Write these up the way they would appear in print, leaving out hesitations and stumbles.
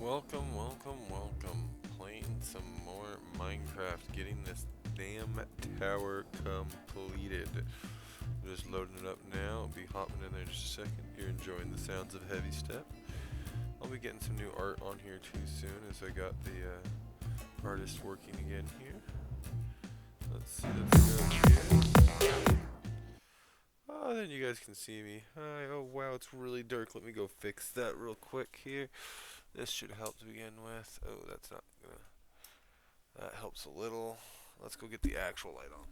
Welcome, welcome, welcome. Playing some more Minecraft, getting this damn tower completed. Just loading it up now. I'll be hopping in there in just a second. You're enjoying the sounds of Heavy Step. I'll be getting some new art on here too soon as I got the artist working again here. Let's see, let's go here. Oh, then you guys can see me. Hi, oh wow, it's really dark. Let me go fix that real quick here. This should help to begin with. Oh, that's not gonna. That helps a little. Let's go get the actual light on.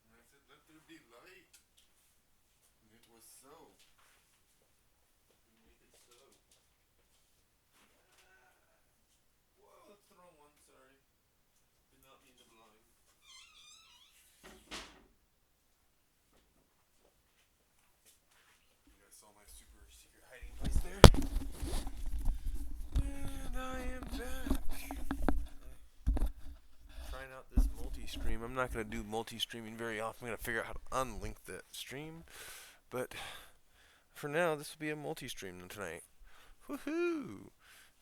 I said, let there be light. And it was so. We made it so. Whoa, that's the wrong one. Sorry. Did not mean to blind. You guys saw my super secret hiding place there? And I am back. Trying out this multi-stream. I'm not going to do multi-streaming very often. I'm going to figure out how to unlink that stream. But for now, this will be a multi-stream tonight. Woohoo!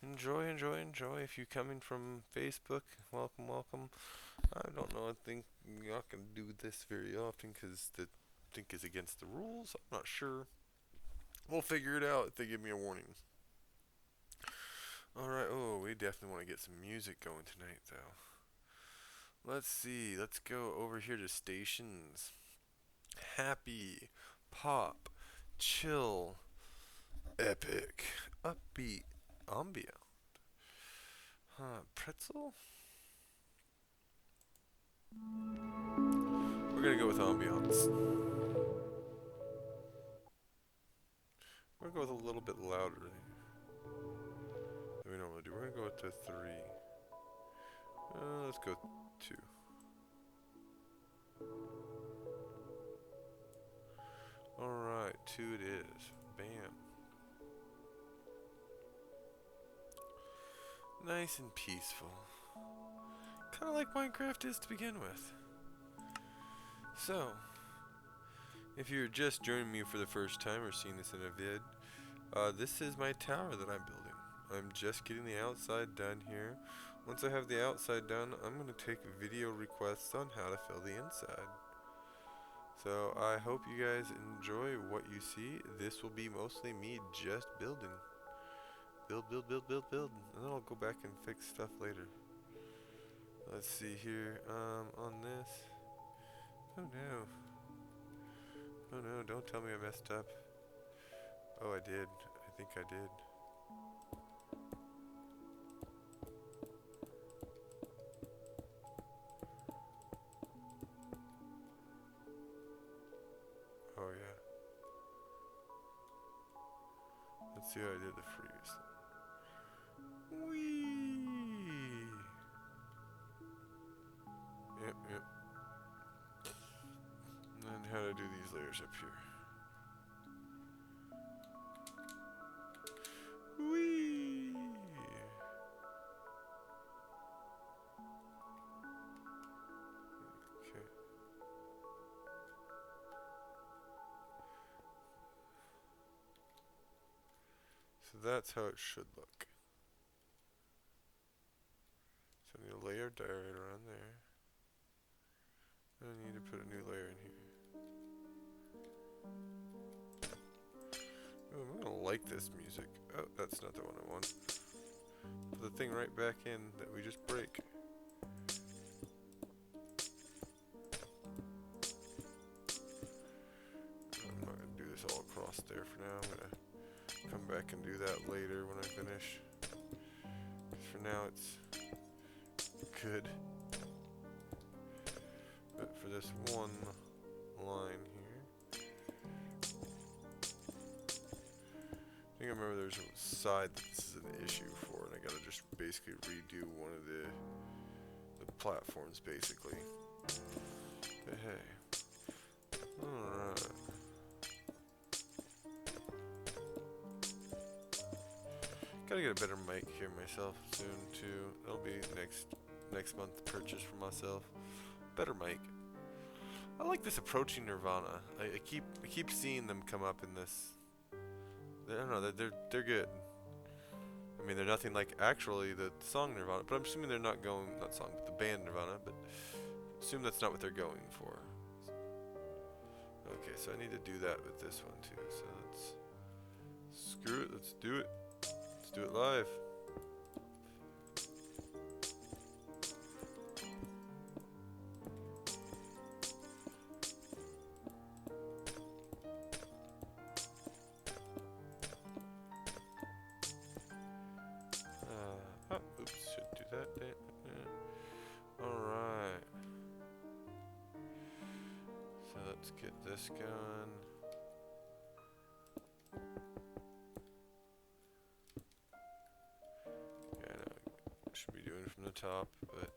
Enjoy, enjoy, enjoy. If you're coming from Facebook, welcome, welcome. I don't know. I think y'all can do this very often because the think is against the rules. I'm not sure. We'll figure it out if they give me a warning. Alright, oh, we definitely want to get some music going tonight, though. Let's see. Let's go over here to stations. Happy, pop, chill, epic, upbeat, ambient. Huh, pretzel? We're gonna go with ambiance. We're gonna go with a little bit louder than we normally do. We're gonna go with the 3. Let's go 2. Alright, 2 it is. Bam. Nice and peaceful. Kinda like Minecraft is to begin with. So, if you're just joining me for the first time or seeing this in a vid, this is my tower that I'm building. I'm just getting the outside done here. Once I have the outside done, I'm going to take video requests on how to fill the inside. So I hope you guys enjoy what you see. This will be mostly me just building. Build, build, build, build, build. And then I'll go back and fix stuff later. Let's see here. On this. Oh no. Oh no, don't tell me I messed up. Oh, I did. I think I did. Oh yeah. Let's see how I did the freeze. Whee! Yep, yep. And then how to do these layers up here. Whee! Okay. So that's how it should look. So I need a layer right around there. And I need to put a new layer in here. Ooh, I'm gonna like this music. Oh, that's not the one I want. Put the thing right back in that we just break. I'm not gonna do this all across there for now. I'm gonna come back and do that later when I finish. 'Cause for now it's good. But for this one line here, I think I remember there's a side that this is an issue for, and I gotta just basically redo one of the platforms basically. But hey. Alright. Gotta get a better mic here myself soon too. That'll be next next month purchase for myself. Better mic. I like this approaching Nirvana. I keep seeing them come up in this. I don't know. They're good. I mean, they're nothing like actually the song Nirvana, but I'm assuming they're not going, not song, but the band Nirvana, but assume that's not what they're going for. Okay, so I need to do that with this one too. So let's screw it. Let's do it. Let's do it live. Oops, should do that. Alright. So let's get this going. Yeah, I know. Should be doing it from the top, but.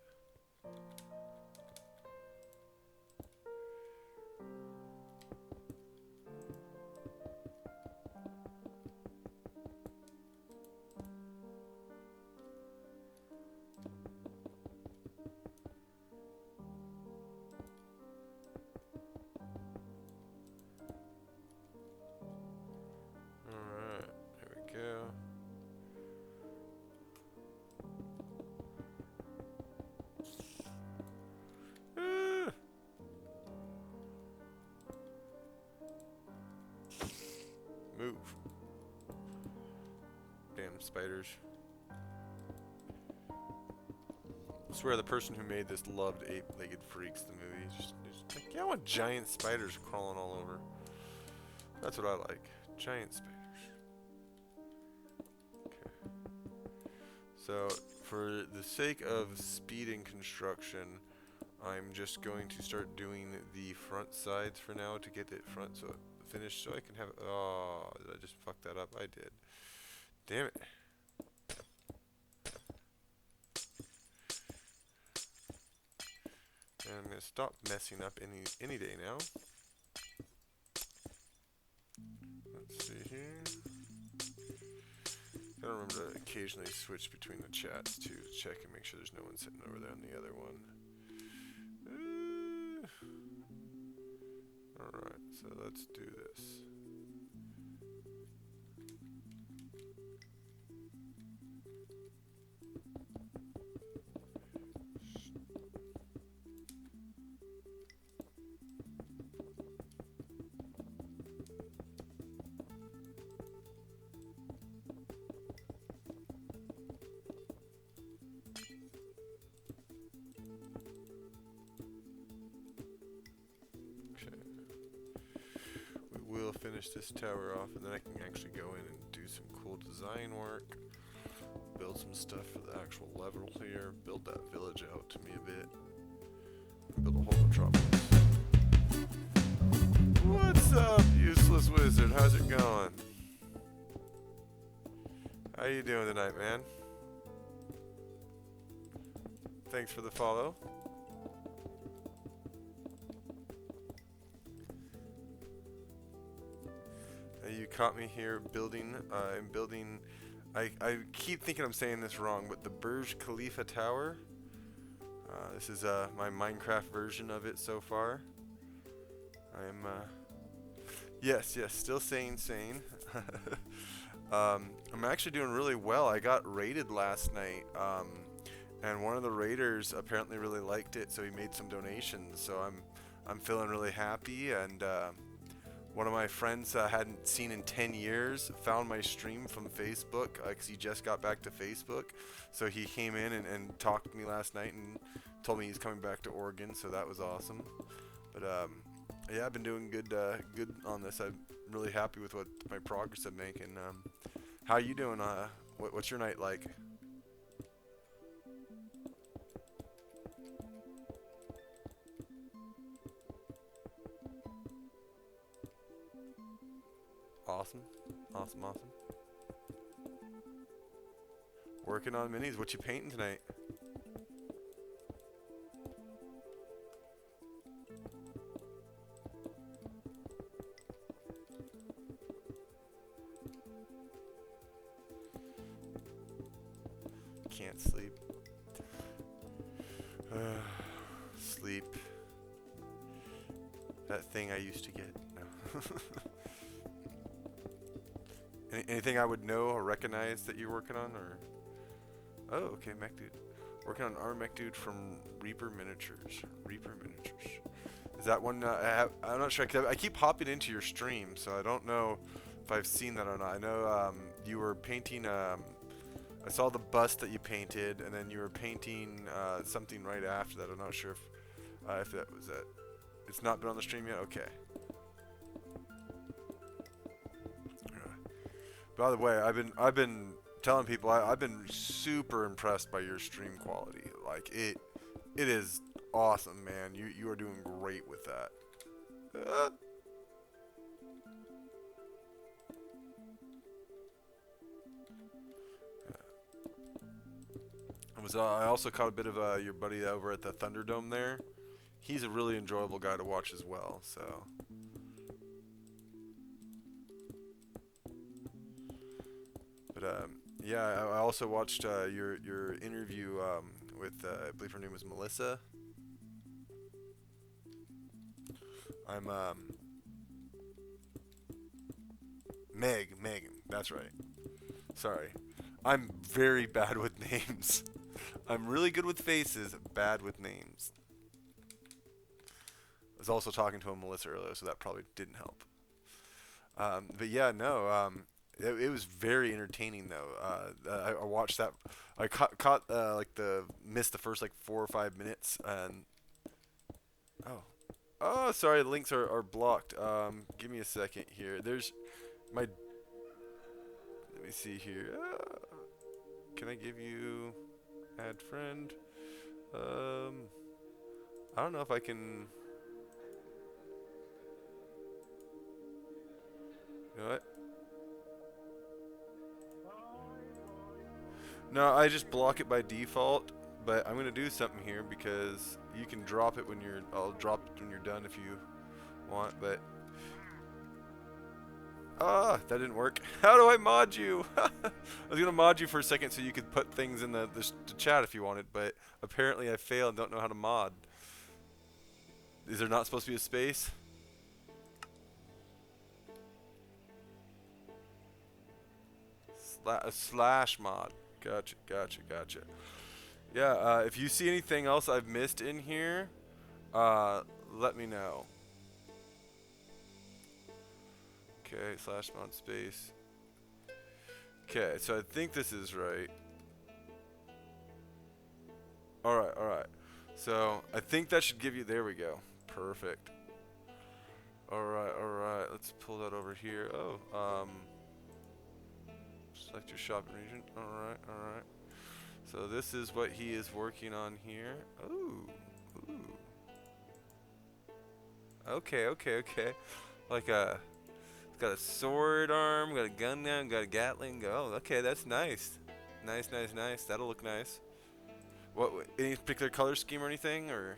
Alright, there we go. Move. Damn spiders. I swear the person who made this loved Eight-Legged Freaks, the movie. Just like, yeah, I want giant spiders crawling all over. That's what I like. Giant spiders. Okay. So, for the sake of speeding construction, I'm just going to start doing the front sides for now to get it finished so I can have it. Oh, did I just fuck that up? I did. Damn it. And I'm gonna stop messing up any day now. Let's see here. I don't remember to occasionally switch between the chats too to check and make sure there's no one sitting over there on the other one. Alright, so let's do this. We'll finish this tower off and then I can actually go in and do some cool design work, build some stuff for the actual level here, build that village out to me a bit, build a whole metropolis. What's up, useless wizard? How's it going? How you doing tonight, man? Thanks for the follow. You caught me here building, I'm building, I keep thinking I'm saying this wrong, but the Burj Khalifa Tower. This is my Minecraft version of it so far. I'm, yes, still saying sane. I'm actually doing really well. I got raided last night, and one of the raiders apparently really liked it, so he made some donations, so I'm feeling really happy, and, one of my friends I hadn't seen in 10 years found my stream from Facebook because he just got back to Facebook. So he came in and talked to me last night and told me he's coming back to Oregon, so that was awesome. But yeah, I've been doing good on this. I'm really happy with what my progress I'm making. How you doing? What's your night like? Awesome. Working on minis. What you painting tonight? Can't sleep. sleep. That thing I used to get. No. Anything I would know or recognize that you're working on, or? Oh, okay, Mech Dude. Working on our Mech Dude from Reaper Miniatures. Reaper Miniatures. Is that one? I'm not sure. I keep hopping into your stream, so I don't know if I've seen that or not. I know you were painting. I saw the bust that you painted, and then you were painting something right after that. I'm not sure if that was it. It's not been on the stream yet. Okay. By the way, I've been telling people I've been super impressed by your stream quality. Like it is awesome, man. You are doing great with that. I also caught a bit of your buddy over at the Thunderdome there. He's a really enjoyable guy to watch as well. So. But yeah, I also watched your interview with I believe her name was Melissa. I'm Megan, that's right. Sorry. I'm very bad with names. I'm really good with faces, bad with names. I was also talking to a Melissa earlier, so that probably didn't help. But yeah, no, it was very entertaining though. I watched that. I caught missed the first like 4 or 5 minutes, and oh, sorry, the links are blocked. Give me a second here. There's my. Let me see here. Can I give you add friend? I don't know if I can. You know what? No, I just block it by default, but I'm gonna do something here because you can drop it when I'll drop it when you're done if you want, but that didn't work. How do I mod you? I was gonna mod you for a second so you could put things in the chat if you wanted, but apparently I failed and don't know how to mod. Is there not supposed to be a space? Slash mod. Gotcha. Yeah, if you see anything else I've missed in here, let me know. Okay, slash mod space. Okay, so I think this is right. Alright. So, I think that should give you, there we go. Perfect. Alright, let's pull that over here. Oh, select your shopping region. Alright. So this is what he is working on here. Ooh. Okay. Like got a sword arm, got a gun now, got a Gatling. Oh, okay, that's nice. Nice. That'll look nice. What? Any particular color scheme or anything, or?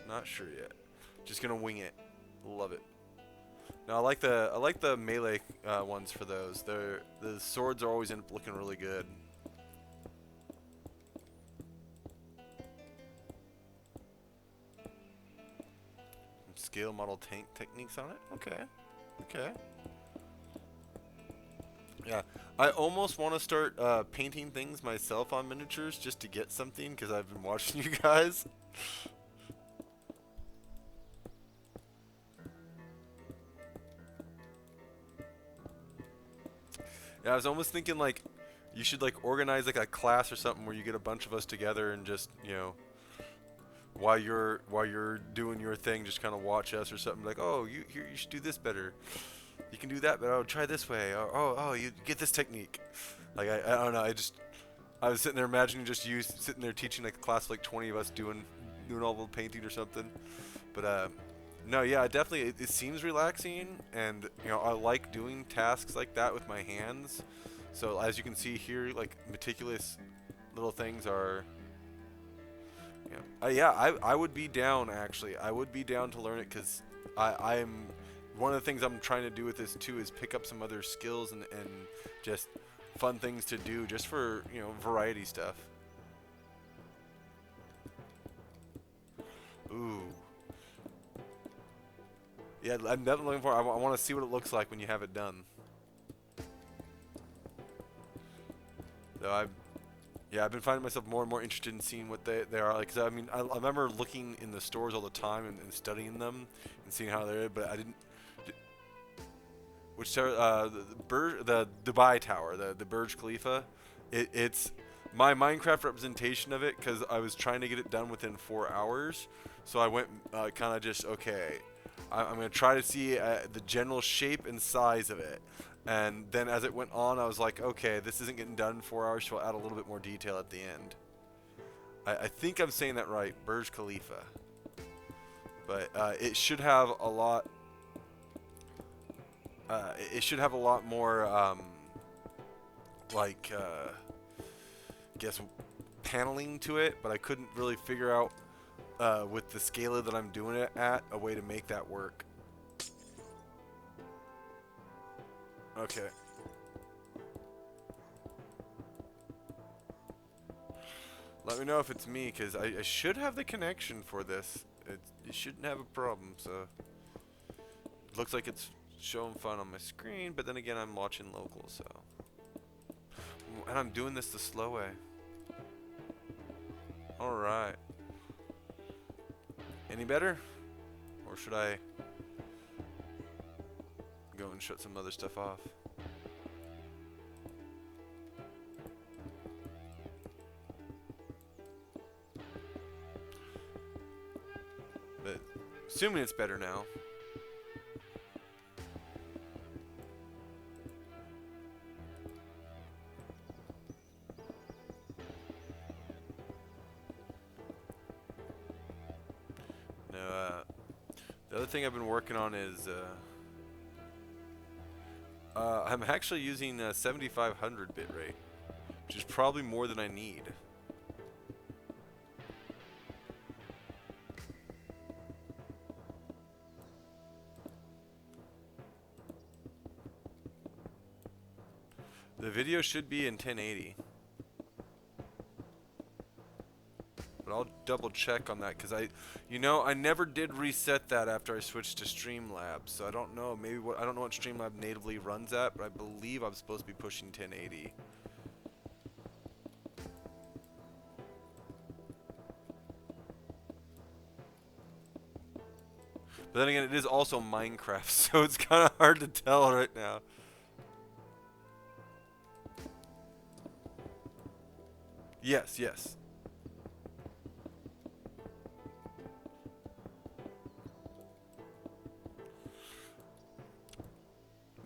Not sure yet. Just gonna wing it. Love it. No, I like the melee ones for those. The swords are always looking really good. Scale model tank techniques on it. Okay. Yeah, I almost want to start painting things myself on miniatures just to get something because I've been watching you guys. Yeah, I was almost thinking like you should like organize like a class or something where you get a bunch of us together and just, you know, while you're doing your thing, just kind of watch us or something like, oh, you should do this better. You can do that, but oh, try this way. Oh, you get this technique. Like I don't know. I was sitting there imagining just you sitting there teaching like a class of like 20 of us doing all the painting or something. But no, yeah, definitely it seems relaxing, and you know I like doing tasks like that with my hands. So as you can see here, like meticulous little things are. Yeah, I would be down actually. I would be down to learn it because I'm one of the things I'm trying to do with this too is pick up some other skills and just fun things to do just for, you know, variety stuff. Ooh. Yeah, I'm definitely looking for. I want to see what it looks like when you have it done. So I've been finding myself more and more interested in seeing what they are like. 'Cause I mean, I remember looking in the stores all the time and studying them and seeing how they're. But I didn't. Which the Dubai Tower, the Burj Khalifa, it's my Minecraft representation of it because I was trying to get it done within 4 hours. So I went kind of just okay. I'm gonna try to see the general shape and size of it. And then as it went on, I was like, okay, this isn't getting done in 4 hours, so I'll add a little bit more detail at the end. I think I'm saying that right, Burj Khalifa. But it should have a lot. It should have a lot more, guess paneling to it. But I couldn't really figure out with the scale that I'm doing it at a way to make that work. Okay. Let me know if it's me, because I should have the connection for this. You shouldn't have a problem, so... It looks like it's showing fun on my screen, but then again, I'm watching local, so... And I'm doing this the slow way. Alright. Any better? Or should I... go and shut some other stuff off? But assuming it's better now. No, the other thing I've been working on is I'm actually using 7500 bitrate, which is probably more than I need. The video should be in 1080. But I'll double check on that because I never did reset that after I switched to Streamlabs. So I don't know, I don't know what Streamlabs natively runs at, but I believe I'm supposed to be pushing 1080. But then again, it is also Minecraft, so it's kind of hard to tell right now. Yes, yes.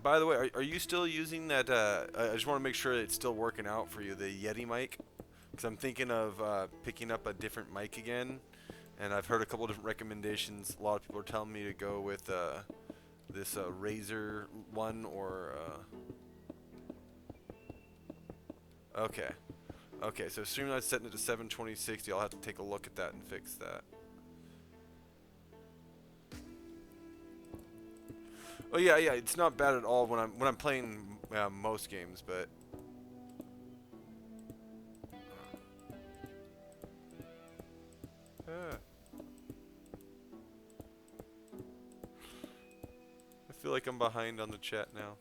By the way, are you still using that, I just want to make sure it's still working out for you, the Yeti mic? Because I'm thinking of picking up a different mic again, and I've heard a couple different recommendations. A lot of people are telling me to go with this Razer one or... Okay. Okay, so Streamlabs setting it to 720/60. I'll have to take a look at that and fix that. Oh yeah, it's not bad at all when I'm playing most games, but I feel like I'm behind on the chat now.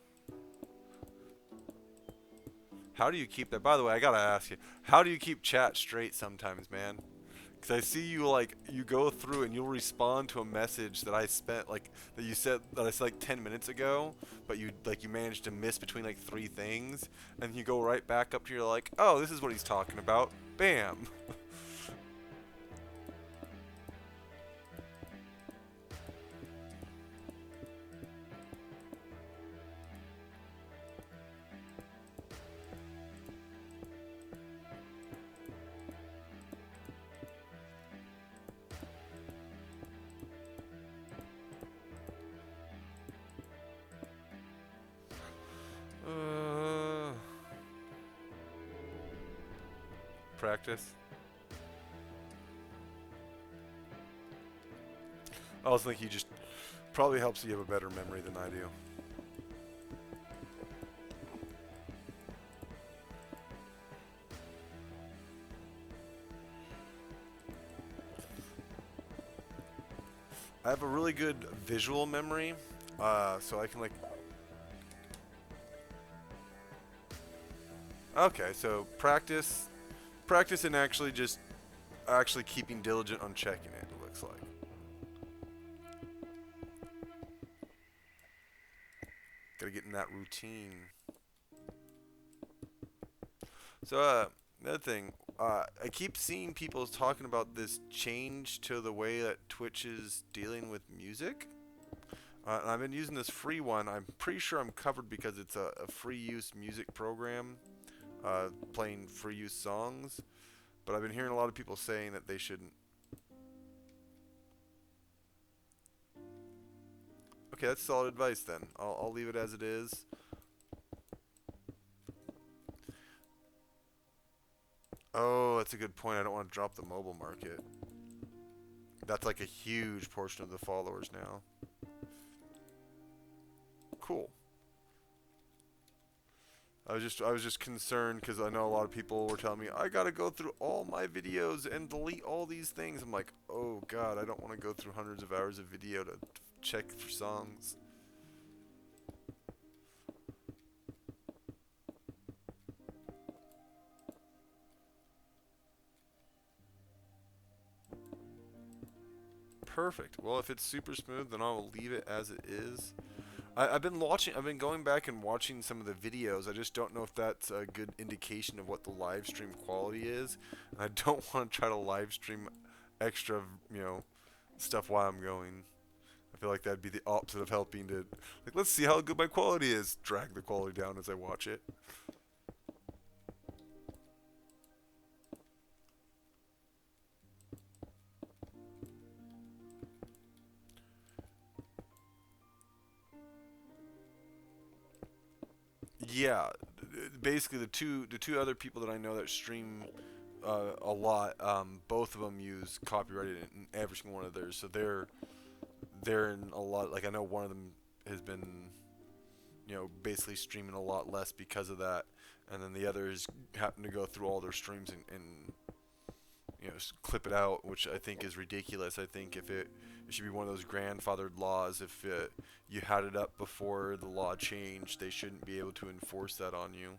How do you keep that? By the way, I gotta ask you, how do you keep chat straight sometimes, man? Because I see you you go through and you'll respond to a message that I spent that you said that I said 10 minutes ago, but you managed to miss between 3 things, and you go right back up to your oh, this is what he's talking about. Bam. Practice. I was thinking you just Probably helps you have a better memory than I do. I have a really good visual memory, so I can like... Okay, so practice and actually keeping diligent on checking it, it looks like. Gotta get in that routine. So, another thing, I keep seeing people talking about this change to the way that Twitch is dealing with music. And I've been using this free one. I'm pretty sure I'm covered because it's a free use music program, playing free use songs. But I've been hearing a lot of people saying that they shouldn't. Okay, that's solid advice then. I'll leave it as it is. Oh, that's a good point. I don't want to drop the mobile market. That's like a huge portion of the followers now. Cool. I was just concerned because I know a lot of people were telling me I gotta go through all my videos and delete all these things. I'm like, oh god, I don't want to go through hundreds of hours of video to check for songs. Perfect. Well, if it's super smooth, then I will leave it as it is. I've been going back and watching some of the videos. I just don't know if that's a good indication of what the live stream quality is. And I don't want to try to live stream extra, stuff while I'm going. I feel like that'd be the opposite of helping to, like, let's see how good my quality is. Drag the quality down as I watch it. Yeah, basically the two other people that I know that stream a lot, both of them use copyrighted in every single one of theirs, so they're in a lot. Like I know one of them has been, basically streaming a lot less because of that, and then the others happen to go through all their streams and clip it out, which I think is ridiculous. I think if it should be one of those grandfathered laws. If you had it up before the law changed, they shouldn't be able to enforce that on you.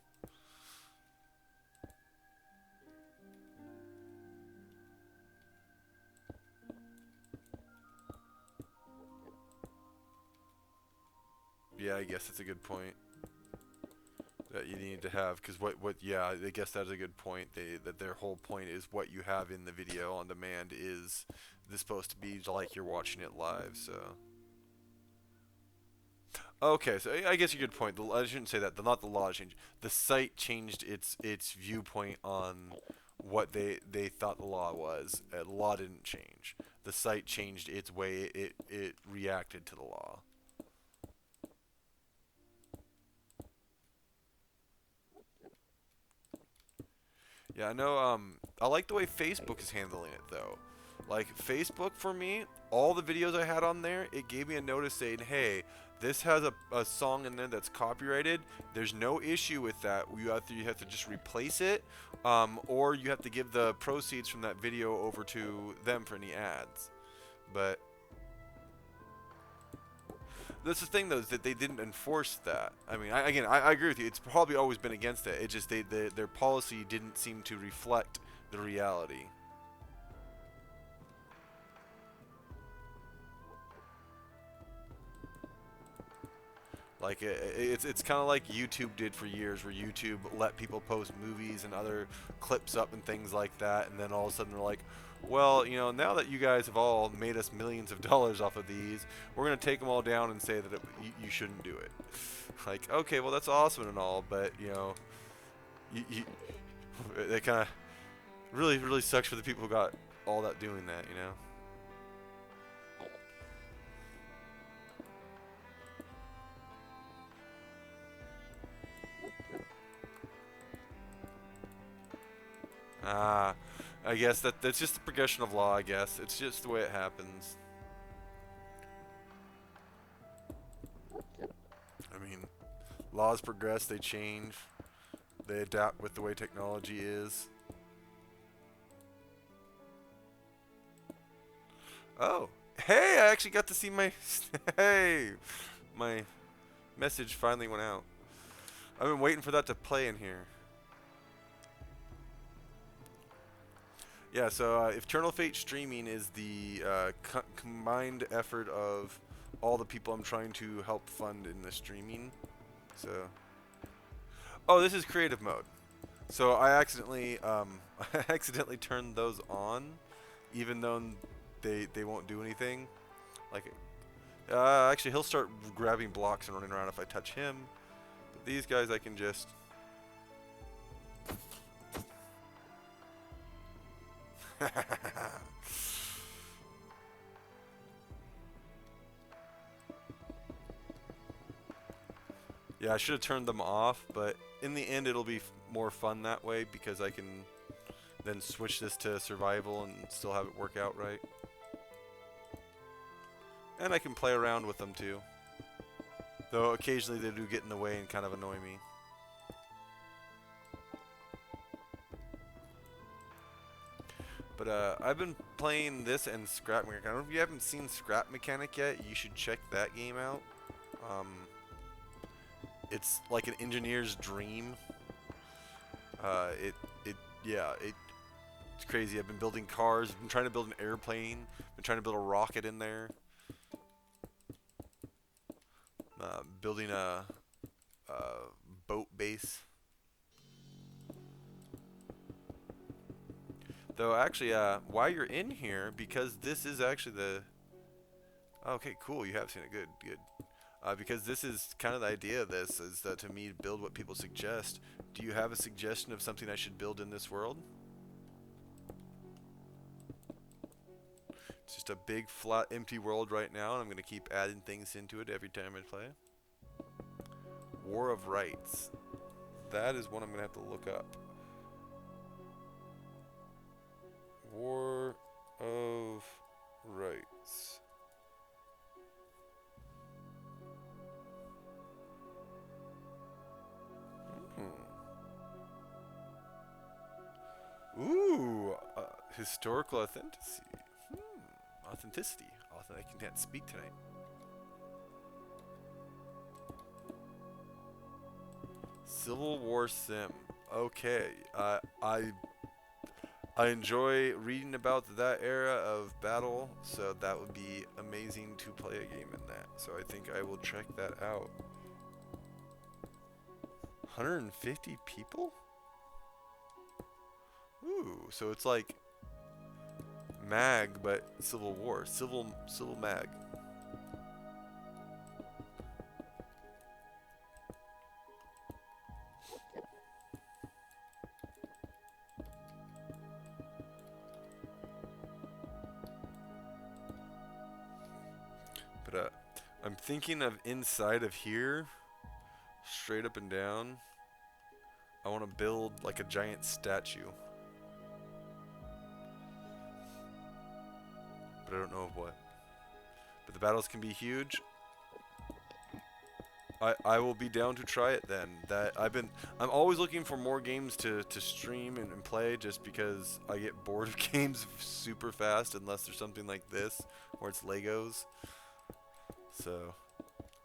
Yeah, I guess that's a good point that you need to have, because yeah, I guess that's a good point. That their whole point is what you have in the video on demand is this supposed to be like you're watching it live. So okay, so I guess a good point. I shouldn't say that. Not the law changed. The site changed its viewpoint on what they thought the law was. The law didn't change. The site changed its way it reacted to the law. Yeah, I know, I like the way Facebook is handling it, though. Like, Facebook, for me, all the videos I had on there, it gave me a notice saying, hey, this has a song in there that's copyrighted. There's no issue with that. You have to just replace it, or you have to give the proceeds from that video over to them for any ads. But that's the thing, though, is that they didn't enforce that. I mean, I agree with you. It's probably always been against it. It just their policy didn't seem to reflect the reality. Like it's kind of like YouTube did for years, where YouTube let people post movies and other clips up and things like that, and then all of a sudden they're like, well, now that you guys have all made us millions of dollars off of these, we're gonna take them all down and say that you shouldn't do it. Like, okay, well that's awesome and all, but it kind of really sucks for the people who got all that doing that. I guess that's just the progression of law, I guess. It's just the way it happens. Laws progress, they change, they adapt with the way technology is. Oh, hey, I actually got to see my, hey, my message finally went out. I've been waiting for that to play in here. Yeah, so Eternal Fate Streaming is the combined effort of all the people I'm trying to help fund in the streaming. So, oh, this is creative mode. So I accidentally I accidentally turned those on, even though they won't do anything. Like, actually he'll start grabbing blocks and running around if I touch him. But these guys I can just. Yeah, I should have turned them off, but in the end it'll be more fun that way because I can then switch this to survival and still have it work out right. And I can play around with them too. Though occasionally they do get in the way and kind of annoy me. But I've been playing this and Scrap Mechanic. I don't know if you haven't seen Scrap Mechanic yet, you should check that game out. It's like an engineer's dream. It's crazy. I've been building cars. I've been trying to build an airplane. Been trying to build a rocket in there. Building a boat base. Though actually, while you're in here, because this is actually the. Okay, cool. You have seen it. Good, good. Because this is kind of the idea of this, is to me build what people suggest. Do you have a suggestion of something I should build in this world? It's just a big, flat, empty world right now, and I'm going to keep adding things into it every time I play. War of Rights. That is one I'm going to have to look up. War of Rights. Ooh, historical authenticity. Authenticity. I can't speak tonight. Civil War sim. Okay, I enjoy reading about that era of battle, so that would be amazing to play a game in that. So I think I will check that out. 150 people? Ooh, so it's like Mag, but Civil War. Civil Mag. But I'm thinking of inside of here, straight up and down. I want to build like a giant statue. But I don't know of what. But the battles can be huge. I will be down to try it then. I'm always looking for more games to stream and play, just because I get bored of games super fast unless there's something like this where it's Legos. So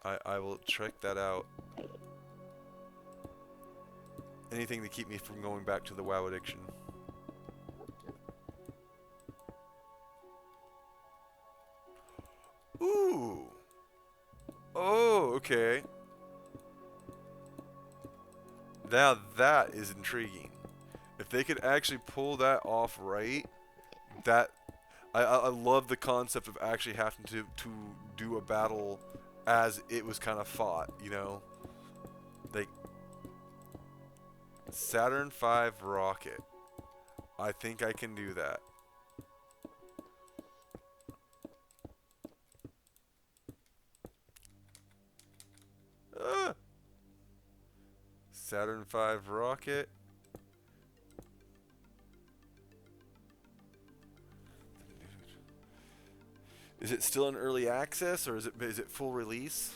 I will check that out. Anything to keep me from going back to the WoW addiction. Ooh. Oh, okay. Now that is intriguing. If they could actually pull that off right, that I love the concept of actually having to do a battle as it was kind of fought, you know? Like Saturn V rocket. I think I can do that. Saturn V rocket. Is it still in early access, or is it full release?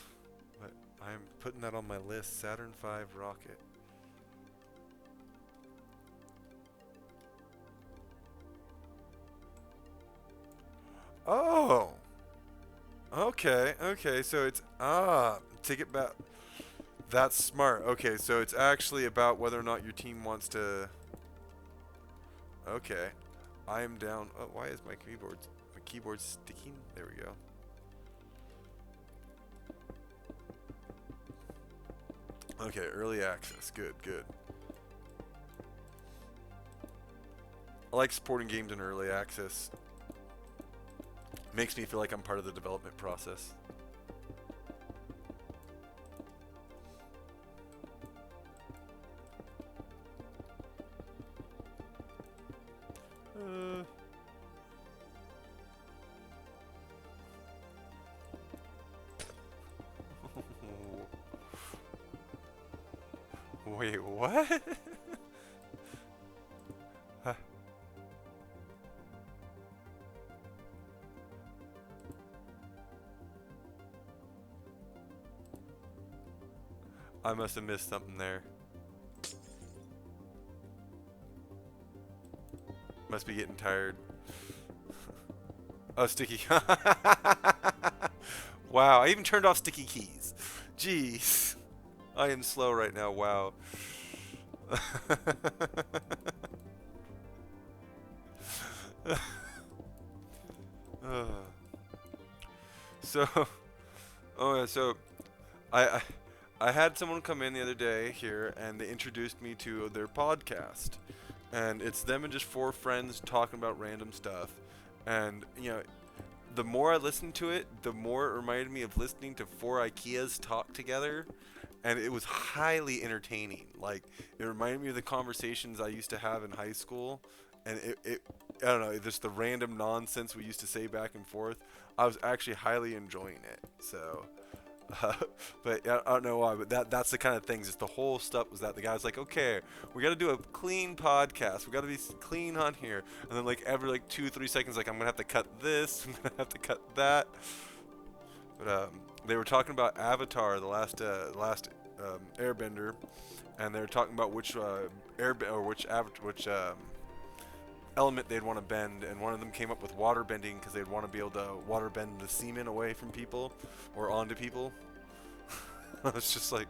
I'm putting that on my list. Saturn V rocket. Oh! Okay, okay, so it's, ticket back. That's smart. Okay, so it's actually about whether or not your team wants to... Okay. I am down. Oh, why is my keyboard sticking? There we go. Okay, early access. Good, good. I like supporting games in early access. Makes me feel like I'm part of the development process. Wait, what? I must have missed something there. Must be getting tired. Oh, sticky. Wow, I even turned off sticky keys. Jeez. I am slow right now, wow. So, oh yeah, so I I had someone come in the other day here, and they introduced me to their podcast, and it's them and just four friends talking about random stuff, and you know, the more I listened to it, the more it reminded me of listening to four IKEAs talk together, and it was highly entertaining. Like, it reminded me of the conversations I used to have in high school, and it I don't know, just the random nonsense we used to say back and forth. I was actually highly enjoying it. So, uh, but I don't know why, but that's the kind of things. Just the whole stuff was that the guy's like, okay, we got to do a clean podcast. We got to be clean on here, and then like every like 2-3 seconds, like I'm gonna have to cut this, I'm gonna have to cut that. But they were talking about Avatar, the last Airbender, and they were talking about which which element they'd want to bend, and one of them came up with water bending because they'd want to be able to water bend the semen away from people or onto people. It's just like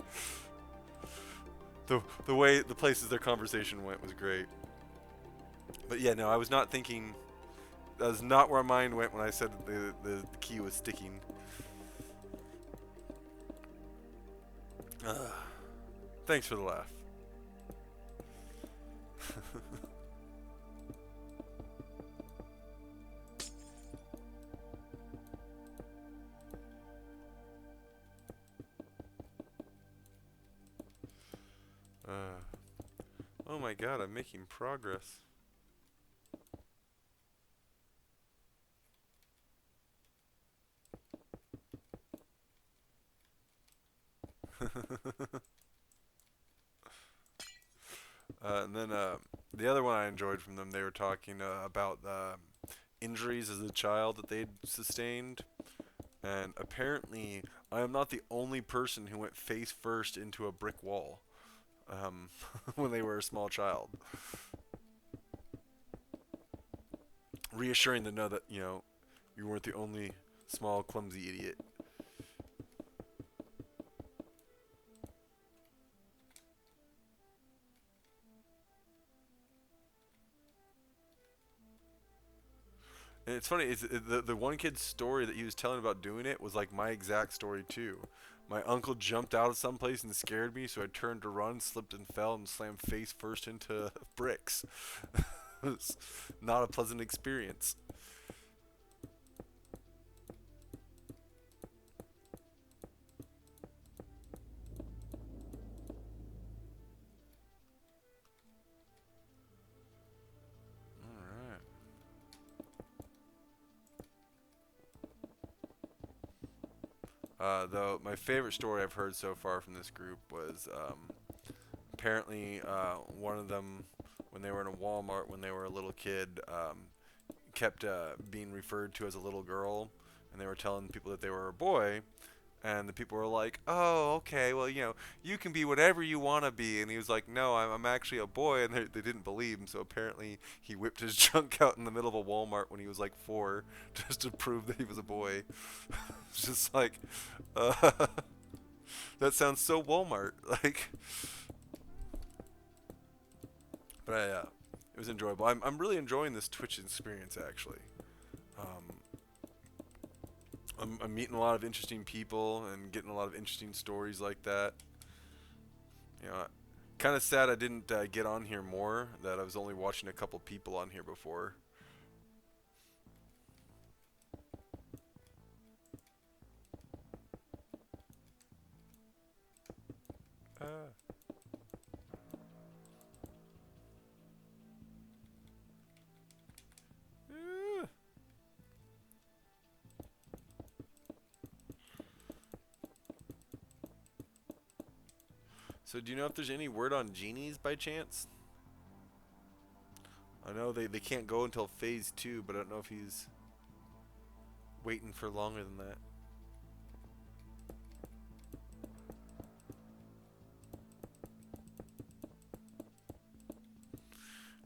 the way the places their conversation went was great. But yeah, no, I was not thinking. That was not where my mind went when I said the key was sticking. Thanks for the laugh. Oh my god, I'm making progress. And then the other one I enjoyed from them, they were talking about injuries as a child that they'd sustained. And apparently, I am not the only person who went face first into a brick wall when they were a small child. Reassuring to know that, you know, you weren't the only small, clumsy idiot. And it's funny, the one kid's story that he was telling about doing it was like my exact story too. My uncle jumped out of someplace and scared me, so I turned to run, slipped and fell, and slammed face first into bricks. It was not a pleasant experience. Alright. Though my favorite story I've heard so far from this group was apparently one of them, when they were in a Walmart when they were a little kid, kept being referred to as a little girl, and they were telling people that they were a boy, And the people were like, "Oh, okay. Well, you can be whatever you want to be." And he was like, "No, I'm actually a boy." And they didn't believe him. So apparently, he whipped his junk out in the middle of a Walmart when he was like 4, just to prove that he was a boy. It's just like, uh, that sounds so Walmart. Like, but it was enjoyable. I'm really enjoying this Twitch experience actually. Um, I'm meeting a lot of interesting people and getting a lot of interesting stories like that. Kind of sad I didn't get on here more. That I was only watching a couple people on here before. Uh. Uh. So do you know if there's any word on genies by chance? I know they can't go until phase 2, but I don't know if he's waiting for longer than that.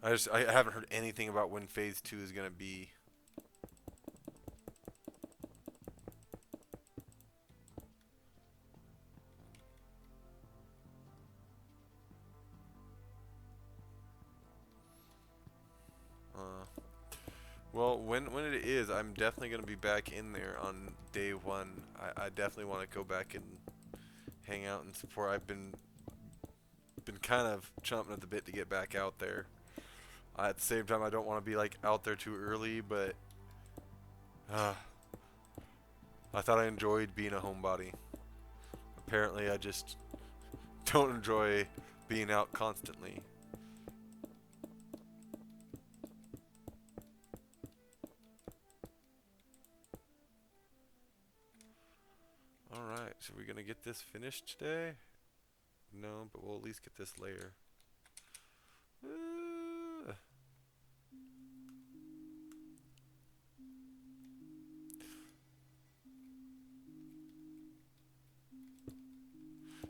I haven't heard anything about when phase 2 is gonna be. Well, when it is, I'm definitely gonna be back in there on day 1. I definitely want to go back and hang out and support. I've been kind of chomping at the bit to get back out there. At the same time, I don't want to be like out there too early, but uh, I thought I enjoyed being a homebody. Apparently, I just don't enjoy being out constantly. Alright, so we're gonna get this finished today? No, but we'll at least get this layer.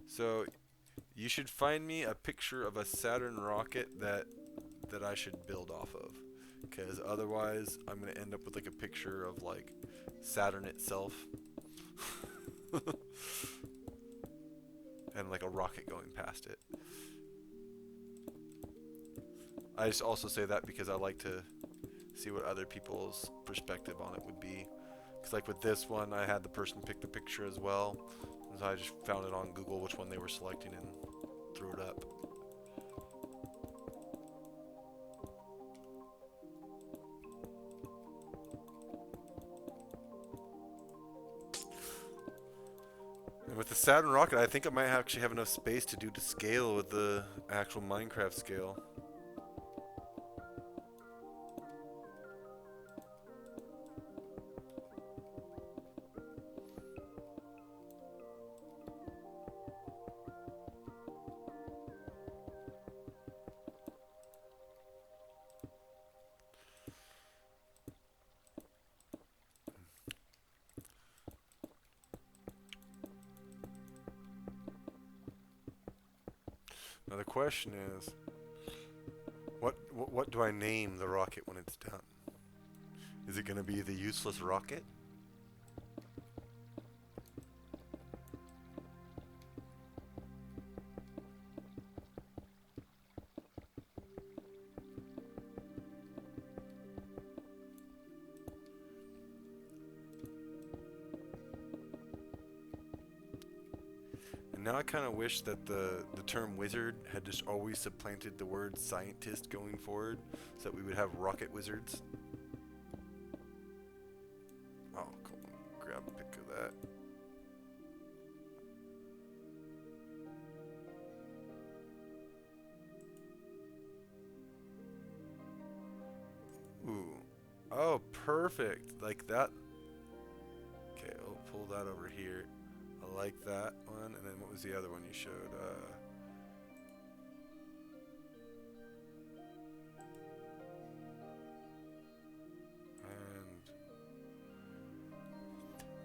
So, you should find me a picture of a Saturn rocket that I should build off of. Because otherwise, I'm going to end up with like a picture of like Saturn itself. And like a rocket going past it. I just also say that because I like to see what other people's perspective on it would be. Because like with this one, I had the person pick the picture as well. So I just found it on Google which one they were selecting and threw it up. And with the Saturn rocket, I think I might actually have enough space to do to scale with the actual Minecraft scale. Now the question is, what do I name the rocket when it's done? Is it going to be the useless rocket? And now I kind of wish that the term wizard had just always supplanted the word scientist going forward, so that we would have rocket wizards. Oh, come on, grab a pic of that. Ooh. Oh, perfect. Like that. Okay, I'll pull that over here. I like that one. And then what was the other one you showed?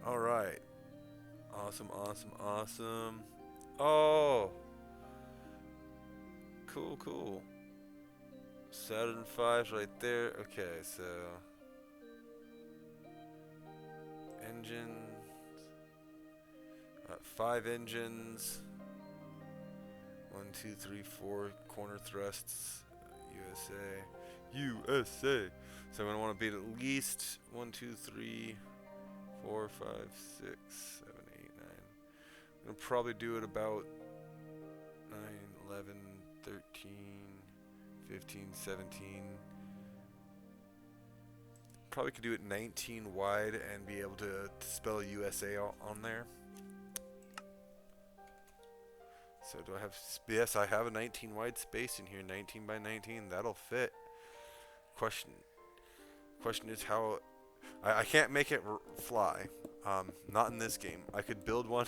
Alright. Awesome, awesome, awesome. Oh, cool, cool. Saturn V's right there. Okay, so engines. 5 engines. 1, 2, 3, 4 corner thrusts. USA. USA. So I'm gonna want to beat at least 1, 2, 3, 4, 5, 6, 7, 8, 9. I'm gonna probably do it about 9, 11, 13, 15, 17. Probably could do it 19 wide and be able to spell USA on there. So do I have, yes, I have a 19 wide space in here, 19 by 19, that'll fit. Question is how, I can't make it fly, not in this game. I could build one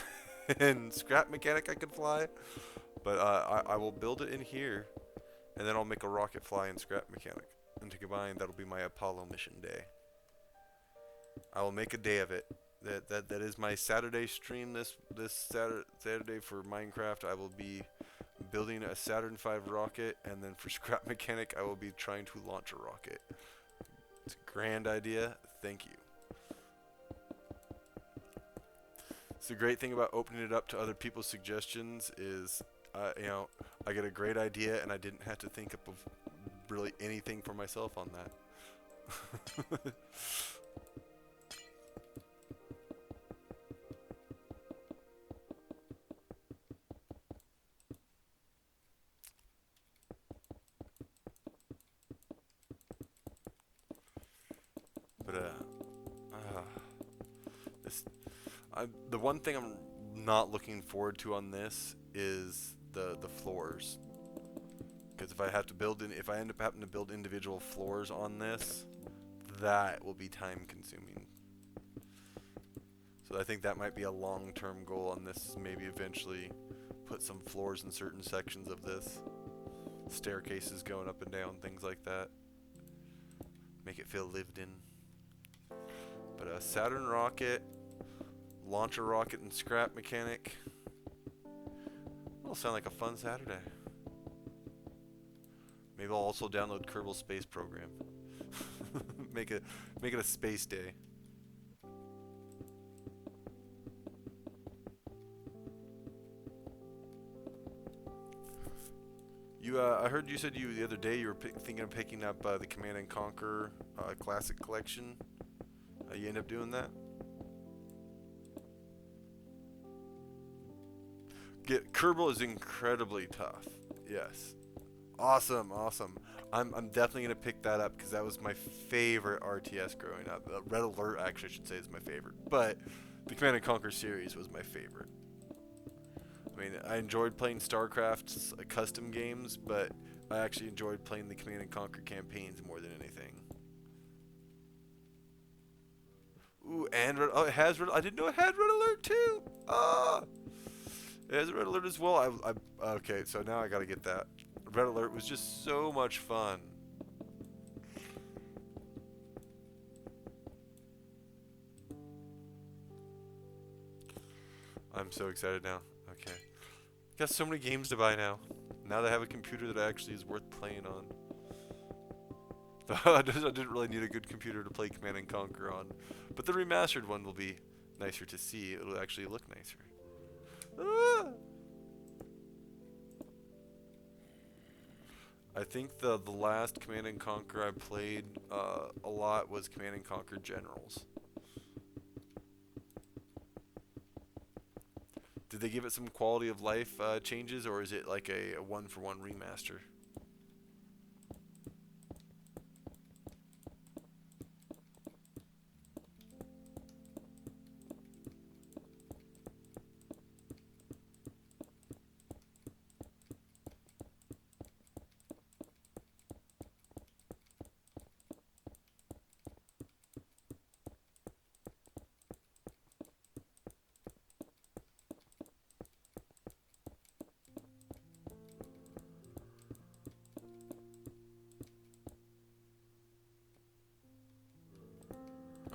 in Scrap Mechanic, I could fly, but I will build it in here, and then I'll make a rocket fly in Scrap Mechanic. And to combine, that'll be my Apollo mission day. I will make a day of it. That is my Saturday stream this Saturday for Minecraft. I will be building a Saturn V rocket, and then for Scrap Mechanic I will be trying to launch a rocket. It's a grand idea. Thank you. So the great thing about opening it up to other people's suggestions is, you know, I get a great idea and I didn't have to think up of really anything for myself on that. The one thing I'm not looking forward to on this is the floors, because if I have to build if I end up having to build individual floors on this, that will be time consuming. So I think that might be a long-term goal on this. Maybe eventually put some floors in certain sections of this, staircases going up and down, things like that. Make it feel lived in. But a Saturn rocket. Launch a rocket and Scrap Mechanic. That'll sound like a fun Saturday. Maybe I'll also download Kerbal Space Program. make it a space day. You, I heard you said the other day you were thinking of picking up the Command and Conquer Classic Collection. You end up doing that? Kerbal is incredibly tough. Yes. Awesome, awesome. I'm definitely going to pick that up because that was my favorite RTS growing up. Red Alert, actually, I should say, is my favorite. But the Command & Conquer series was my favorite. I mean, I enjoyed playing StarCraft's custom games, but I actually enjoyed playing the Command & Conquer campaigns more than anything. Ooh, and it has Red, I didn't know it had Red Alert too! Ah! It has Red Alert as well. Okay, so now I gotta get that. Red Alert was just so much fun. I'm so excited now. Okay. Got so many games to buy now. Now that I have a computer that actually is worth playing on. I didn't really need a good computer to play Command and Conquer on. But the remastered one will be nicer to see. It'll actually look nicer. Ah! I think the last Command and Conquer I played a lot was Command and Conquer Generals. Did they give it some quality of life changes, or is it like a one-for-one remaster?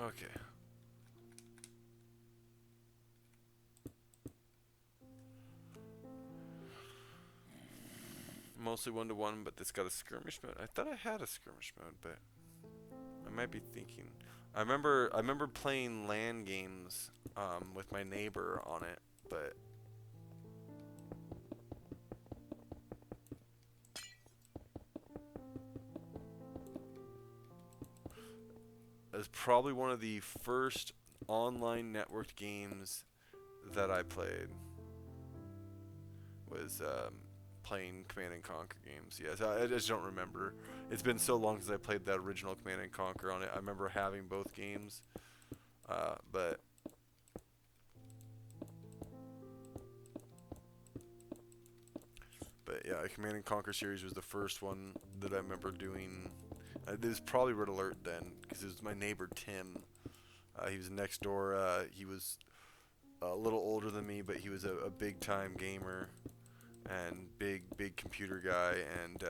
Okay. mostly 1-to-1, but this got a skirmish mode. I thought I had a skirmish mode, but I might be thinking. I remember playing LAN games with my neighbor on it, but it was probably one of the first online networked games that I played. Was playing Command and Conquer games. Yes, I just don't remember. It's been so long since I played that original Command and Conquer on it. I remember having both games, but yeah, Command and Conquer series was the first one that I remember doing. It was probably Red Alert then, because it was my neighbor Tim. He was next door. He was a little older than me, but he was a big time gamer and big computer guy. And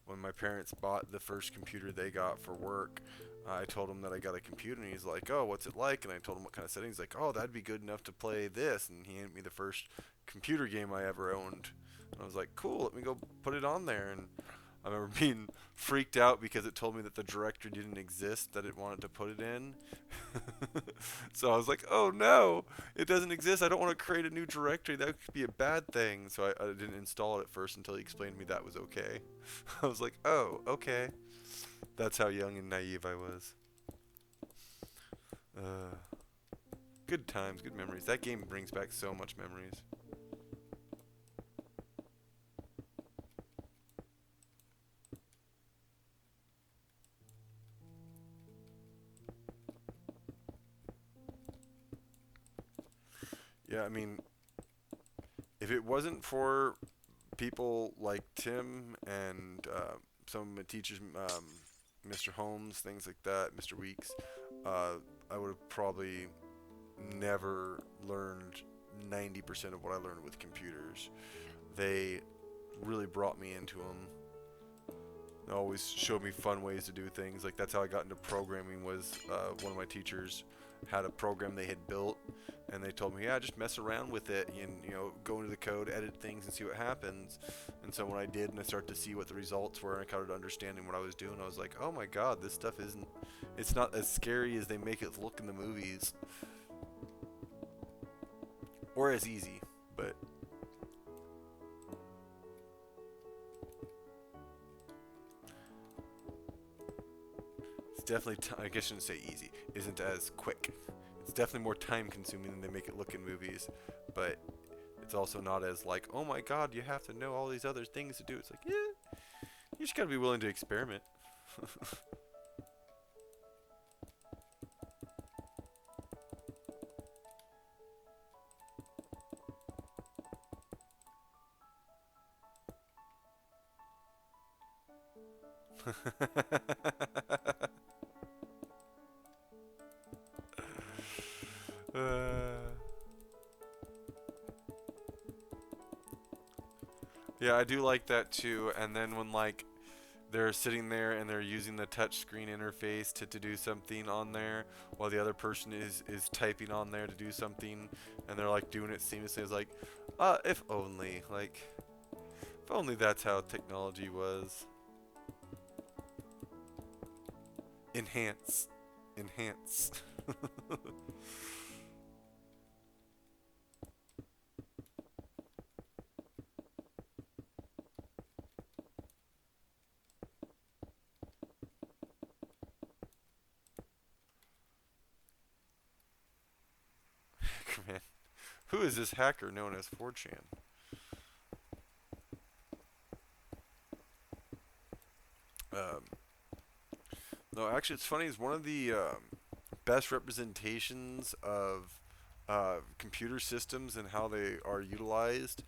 when my parents bought the first computer they got for work, I told him that I got a computer, and he's like, "Oh, what's it like?" And I told him what kind of settings. He's like, "Oh, that'd be good enough to play this." And he handed me the first computer game I ever owned. And I was like, "Cool, let me go put it on there." And I remember being freaked out because it told me that the directory didn't exist that it wanted to put it in. So I was like, "Oh no, it doesn't exist. I don't want to create a new directory. That could be a bad thing." So I didn't install it at first until he explained to me that was okay. I was like, "Oh, okay." That's how young and naive I was. Good times, good memories. That game brings back so much memories. Yeah, I mean, if it wasn't for people like Tim and some of my teachers, Mr. Holmes, things like that, Mr. Weeks, I would have probably never learned 90% of what I learned with computers. They really brought me into them. They always showed me fun ways to do things. Like that's how I got into programming. Was one of my teachers had a program they had built, and they told me, yeah, just mess around with it and go into the code, edit things, and see what happens. And so when I did, and I started to see what the results were, and I started understanding what I was doing, I was like, oh my god, this stuff it's not as scary as they make it look in the movies, or as easy, but. Definitely, I guess I shouldn't say easy, isn't as quick. It's definitely more time consuming than they make it look in movies, but it's also not as like, oh my god, you have to know all these other things to do. It's like, yeah, you just gotta be willing to experiment. Yeah, I do like that too. And then when like they're sitting there and they're using the touch screen interface to do something on there while the other person is typing on there to do something, and they're like doing it seamlessly. It's like, if only, like, if only that's how technology was. Enhance. Enhance. Man, who is this hacker known as 4chan? Um, no, actually, it's funny. It's one of the best representations of computer systems and how they are utilized.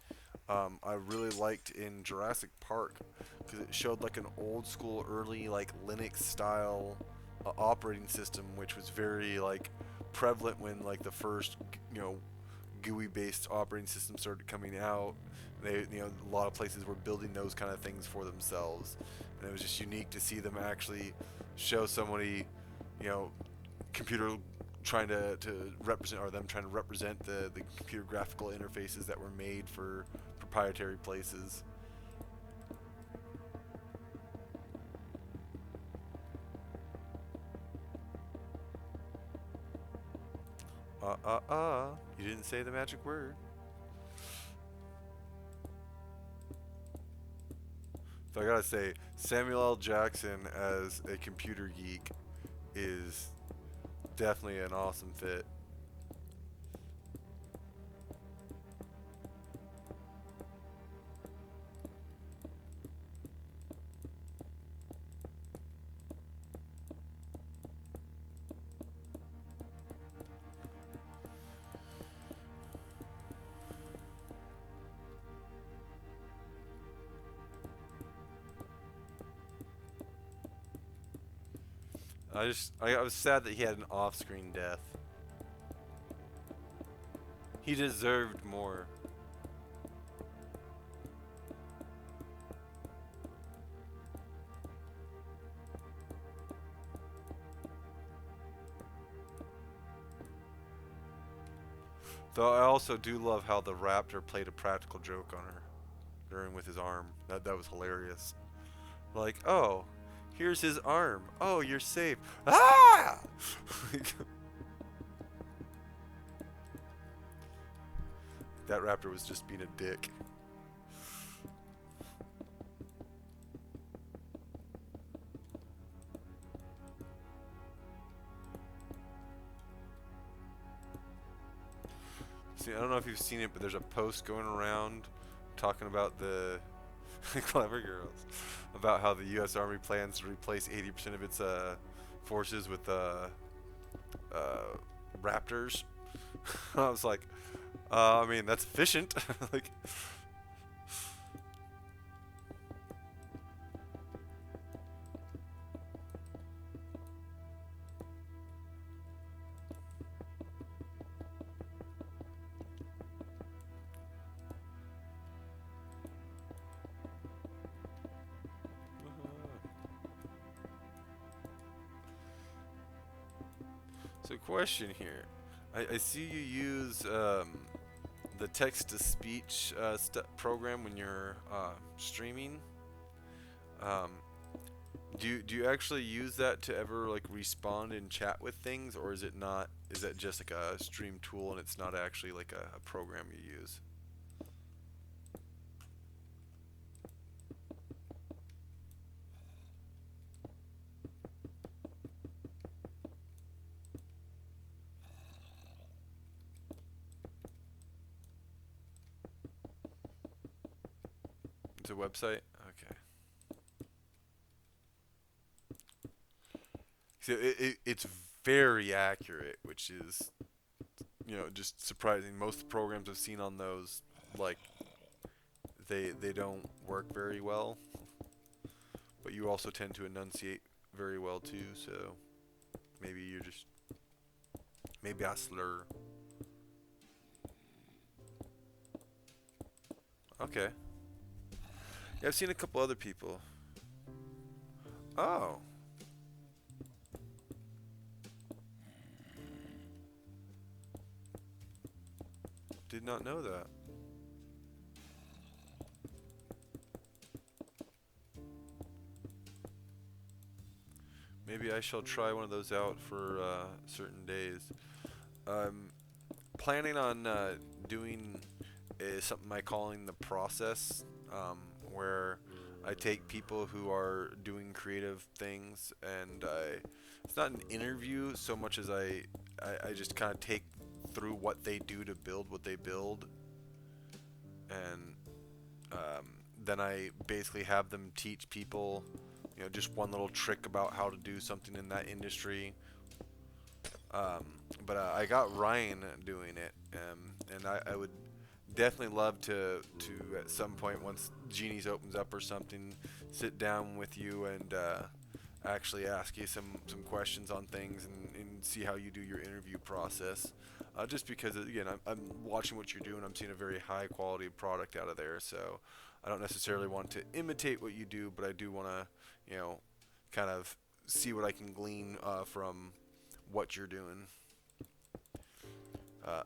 I really liked in Jurassic Park because it showed like an old school, early like Linux style operating system, which was very like prevalent when like the first GUI based operating systems started coming out. They a lot of places were building those kind of things for themselves, and it was just unique to see them actually show somebody computer trying to represent, or them trying to represent the computer graphical interfaces that were made for proprietary places. You didn't say the magic word. So I gotta say, Samuel L. Jackson as a computer geek is definitely an awesome fit. I was sad that he had an off-screen death. He deserved more. Though I also do love how the raptor played a practical joke on her during with his arm. That was hilarious. Like, oh, here's his arm. Oh, you're safe. Ah! That raptor was just being a dick. See, I don't know if you've seen it, but there's a post going around talking about the Clever Girls, about how the U.S. Army plans to replace 80% of its forces with raptors. I was like, I mean, that's efficient. Like, so question here. I see you use the text-to-speech program when you're streaming. Um, do you actually use that to ever like respond and chat with things, or is it not? Is that just like a stream tool and it's not actually like a program you use? It's a website. Okay. So it's very accurate, which is, just surprising. Most programs I've seen on those, like, they don't work very well. But you also tend to enunciate very well too, so maybe you're just, maybe I slur. Okay. Yeah, I've seen a couple other people. Oh. Did not know that. Maybe I shall try one of those out for certain days. I'm planning on doing something I calling the process, where I take people who are doing creative things and it's not an interview so much as I just kind of take through what they do to build what they build, and then I basically have them teach people, just one little trick about how to do something in that industry. But I got Ryan doing it, and I would definitely love to at some point, once Genie's opens up or something, sit down with you and actually ask you some questions on things and see how you do your interview process. Just because, again, I'm watching what you're doing. I'm seeing a very high quality product out of there, so I don't necessarily want to imitate what you do, but I do want to, kind of see what I can glean from what you're doing.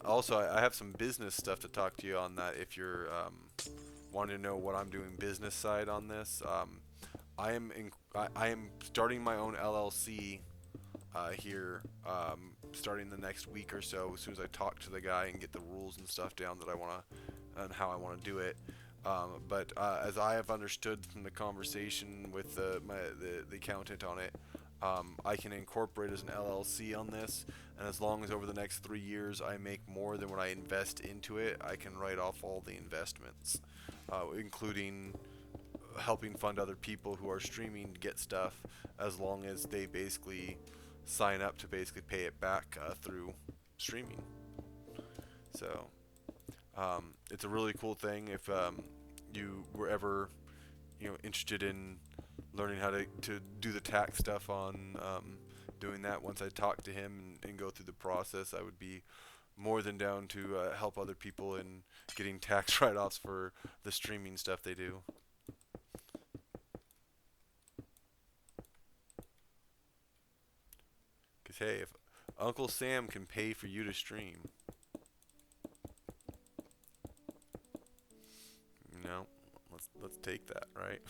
Also, I have some business stuff to talk to you on that if you're wanting to know what I'm doing business side on this. I am starting my own LLC here starting the next week or so, as soon as I talk to the guy and get the rules and stuff down that I want to, and how I want to do it. But as I have understood from the conversation with the accountant on it, I can incorporate as an LLC on this, and as long as over the next 3 years I make more than what I invest into it, I can write off all the investments, including helping fund other people who are streaming to get stuff, as long as they basically sign up to basically pay it back through streaming. So it's a really cool thing. If you were ever interested in learning how to do the tax stuff on doing that, once I talk to him and go through the process, I would be more than down to help other people in getting tax write-offs for the streaming stuff they do. Because hey, if Uncle Sam can pay for you to stream, let's take that, right?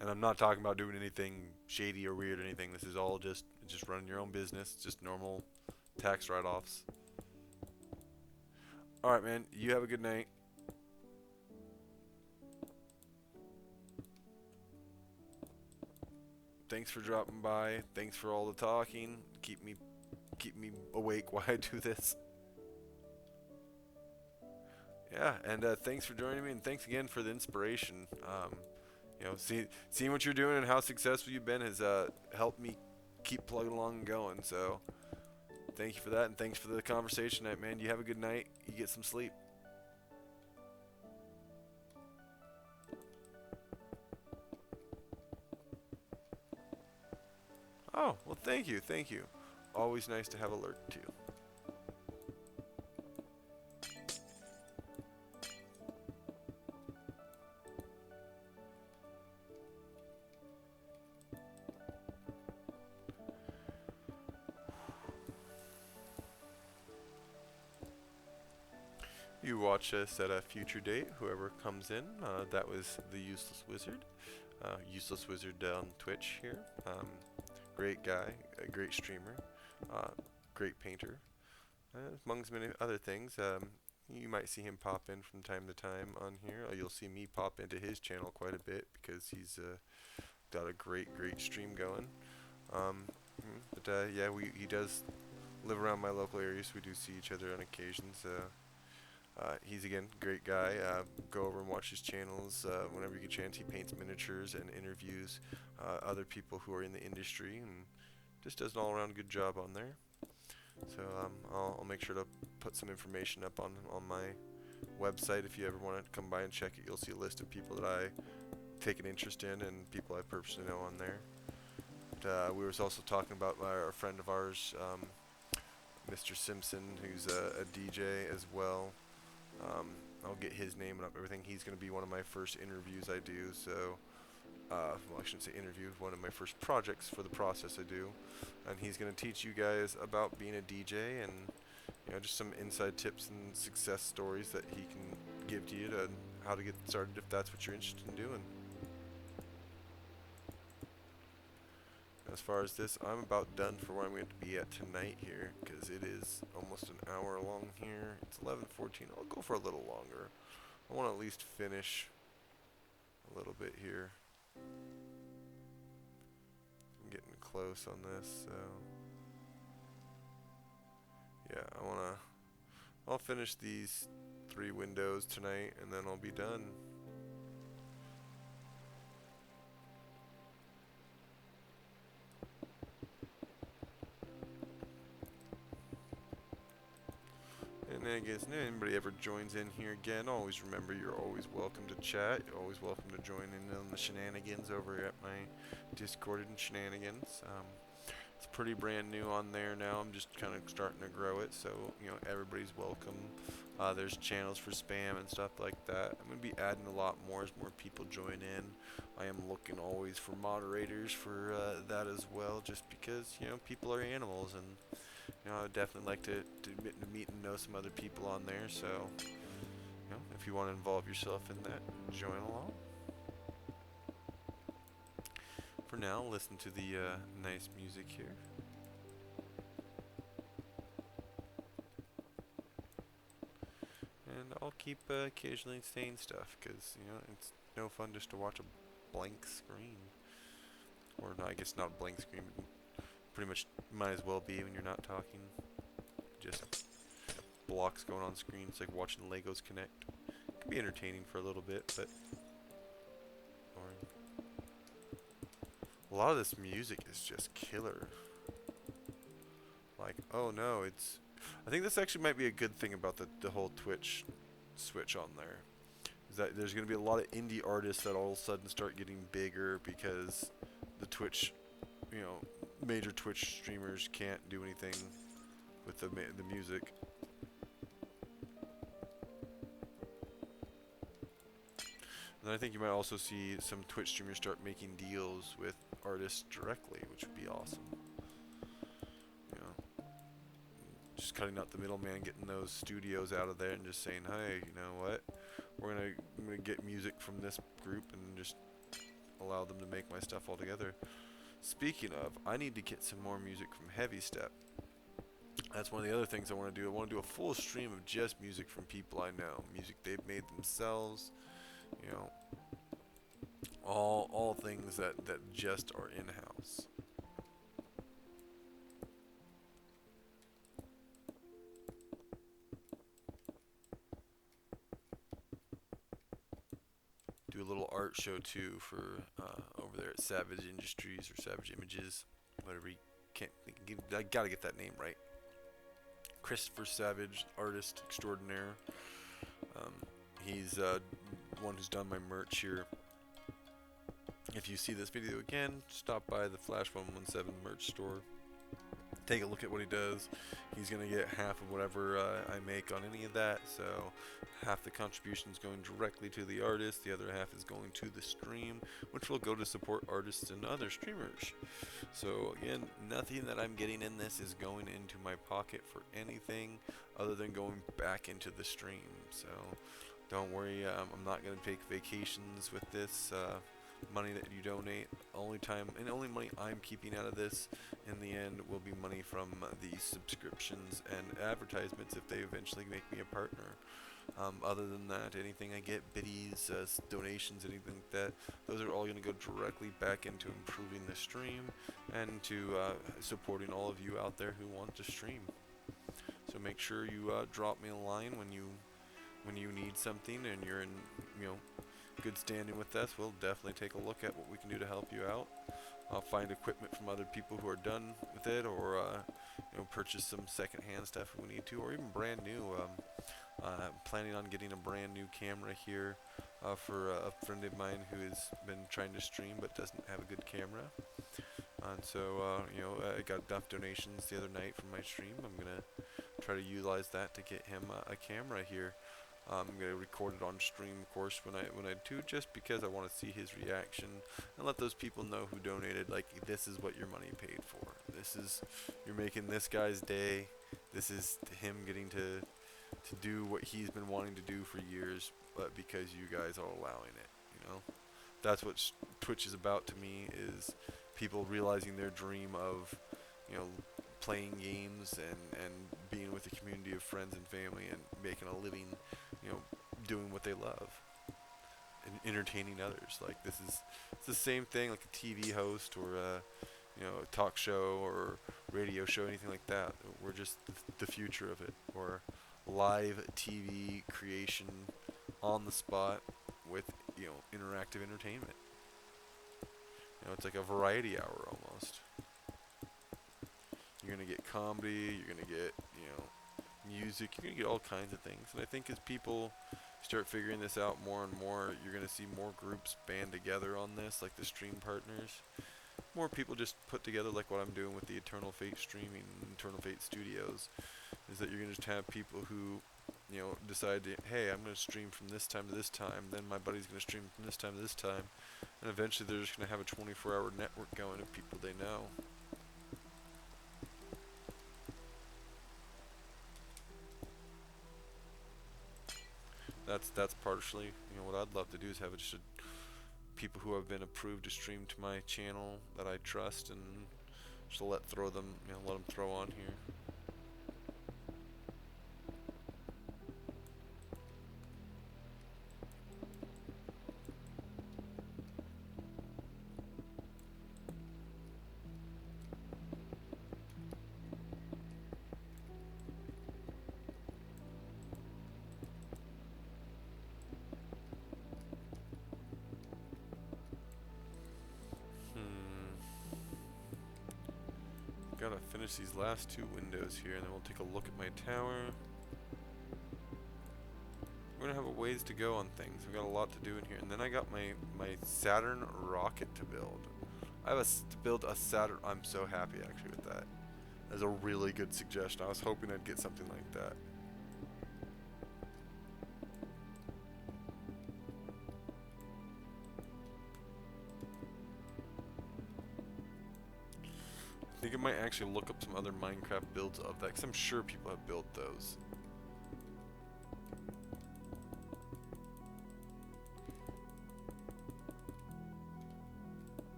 And I'm not talking about doing anything shady or weird or anything. This is all just running your own business, just normal tax write-offs. All right, man. You have a good night. Thanks for dropping by. Thanks for all the talking. Keep me awake while I do this. Yeah, and thanks for joining me, and thanks again for the inspiration. Seeing what you're doing and how successful you've been has helped me keep plugging along and going. So thank you for that, and thanks for the conversation tonight, man. You have a good night. You get some sleep. Oh, well, thank you. Always nice to have alert too. You watch us at a future date, whoever comes in. That was the Useless Wizard. Useless Wizard on Twitch here. Great guy, a great streamer, great painter, amongst many other things. You might see him pop in from time to time on here. You'll see me pop into his channel quite a bit because he's got a great stream going. Yeah, he does live around my local area, so we do see each other on occasions. He's again great guy. Go over and watch his channels whenever you get a chance. He paints miniatures and interviews other people who are in the industry, and just does an all-around good job on there. So I'll make sure to put some information up on my website. If you ever want to come by and check it, you'll see a list of people that I take an interest in and people I personally know on there. But, we were also talking about a friend of ours, Mr. Simpson, who's a DJ as well. I'll get his name and up everything. He's going to be one of my first interviews I do. So, well, I shouldn't say interview. One of my first projects for the process I do, and he's going to teach you guys about being a DJ and just some inside tips and success stories that he can give to you to how to get started if that's what you're interested in doing. As far as this, I'm about done for where I'm going to be at tonight here, because it is almost an hour long here. It's 11:14. I'll go for a little longer. I want to at least finish a little bit here. I'm getting close on this, so yeah, I'll finish these 3 windows tonight, and then I'll be done. And then again, if anybody ever joins in here again, always remember you're always welcome to chat. You're always welcome to join in on the shenanigans over at my Discord and shenanigans. It's pretty brand new on there now. I'm just kind of starting to grow it, so everybody's welcome. There's channels for spam and stuff like that. I'm gonna be adding a lot more as more people join in. I am looking always for moderators for that as well, just because people are animals, and I would definitely like to meet and know some other people on there. So if you want to involve yourself in that, join along. for now, listen to the nice music here. And I'll keep occasionally saying stuff, because, you know, it's no fun just to watch a blank screen. Or, no, I guess not a blank screen, but pretty much might as well be when you're not talking. Just blocks going on screen. It's like watching Legos connect. It can be entertaining for a little bit, but boring. A lot of this music is just killer. Like, oh no, it's... I think this actually might be a good thing about the whole Twitch switch on there. Is that there's going to be a lot of indie artists that all of a sudden start getting bigger because the Twitch, you know, major Twitch streamers can't do anything with the music. And I think you might also see some Twitch streamers start making deals with artists directly, which would be awesome. You know, just cutting out the middleman, getting those studios out of there, and just saying, hey, you know what? I'm gonna get music from this group and just allow them to make my stuff all together. Speaking of, I need to get some more music from Heavy Step. That's one of the other things I want to do. I want to do a full stream of just music from people I know, music they've made themselves. You know, all things that just are in-house. Do a little art show too for over there at Savage Industries or Savage Images, whatever. You can't think. I gotta get that name right. Christopher Savage, artist extraordinaire. He's one who's done my merch here. If you see this video again, stop by the Flash 117 merch store. Take a look at what he does. He's gonna get half of whatever I make on any of that. So half the contribution is going directly to the artist. The other half is going to the stream, which will go to support artists and other streamers. So again, nothing that I'm getting in this is going into my pocket for anything other than going back into the stream. So don't worry, I'm not going to take vacations with this money that you donate. Only money I'm keeping out of this in the end will be money from the subscriptions and advertisements if they eventually make me a partner. Other than that, anything I get, biddies, donations, anything like that, those are all going to go directly back into improving the stream and to supporting all of you out there who want to stream. So make sure you drop me a line when you need something and you're in, you know, good standing with us. We'll definitely take a look at what we can do to help you out. I'll find equipment from other people who are done with it, or you know, purchase some secondhand stuff if we need to, or even brand new. I'm planning on getting a brand new camera here for a friend of mine who has been trying to stream but doesn't have a good camera. And so, you know, I got enough donations the other night from my stream. I'm gonna try to utilize that to get him a camera here. I'm gonna record it on stream, of course, when I do, just because I want to see his reaction and let those people know who donated. Like, this is what your money paid for. This is, you're making this guy's day. This is him getting to do what he's been wanting to do for years, but because you guys are allowing it. You know, that's what Twitch is about to me, is people realizing their dream of, you know, playing games and being with a community of friends and family and making a living, you know, doing what they love and entertaining others. Like, it's the same thing like a TV host or a, you know, a talk show or radio show, anything like that. We're just the future of it, or live TV creation on the spot with, you know, interactive entertainment. You know, it's like a variety hour almost. You're gonna get comedy, you're gonna get, you know, music, you're gonna get all kinds of things. And I think as people start figuring this out more and more, you're gonna see more groups band together on this, like the stream partners. More people just put together, like what I'm doing with the Eternal Fate streaming, Eternal Fate Studios, is that you're gonna just have people who, you know, decide to, hey, I'm gonna stream from this time to this time, then my buddy's gonna stream from this time to this time, and eventually they're just gonna have a 24-hour network going of people they know. That's partially, you know, what I'd love to do is have just a people who have been approved to stream to my channel that I trust, and just let them throw on here. Gotta finish these last two windows here, and then we'll take a look at my tower. We're gonna have a ways to go on things. We got a lot to do in here, and then I got my Saturn rocket to build. I have to build a Saturn. I'm so happy actually with that. That's a really good suggestion. I was hoping I'd get something like that. I think I might actually look up some other Minecraft builds of that, because I'm sure people have built those.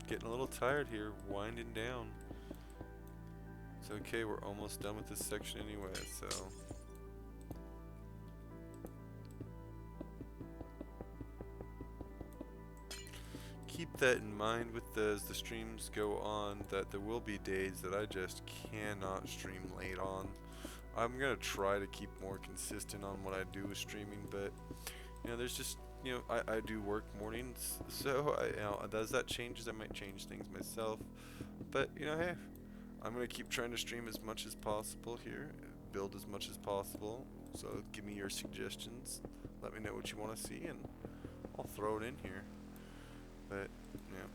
Getting a little tired here, winding down. It's okay, we're almost done with this section anyway, so... keep that in mind with as the streams go on, that there will be days that I just cannot stream late on. I'm gonna try to keep more consistent on what I do with streaming, but you know, there's just, you know, I do work mornings, so as that changes, I might change things myself. But you know, hey, I'm gonna keep trying to stream as much as possible here, build as much as possible. So give me your suggestions, let me know what you want to see, and I'll throw it in here. But, you know,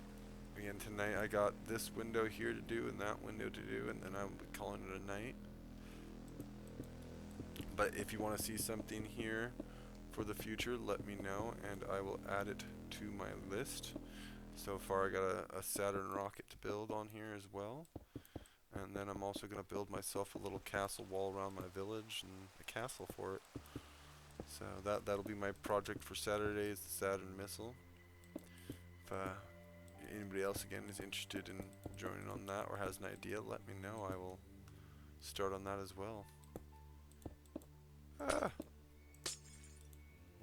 again, tonight I got this window here to do and that window to do, and then I'm calling it a night. But if you want to see something here for the future, let me know, and I will add it to my list. So far I got a Saturn rocket to build on here as well. And then I'm also going to build myself a little castle wall around my village and a castle for it. So that'll be my project for Saturday, is the Saturn missile. If anybody else again is interested in joining on that or has an idea, let me know. I will start on that as well.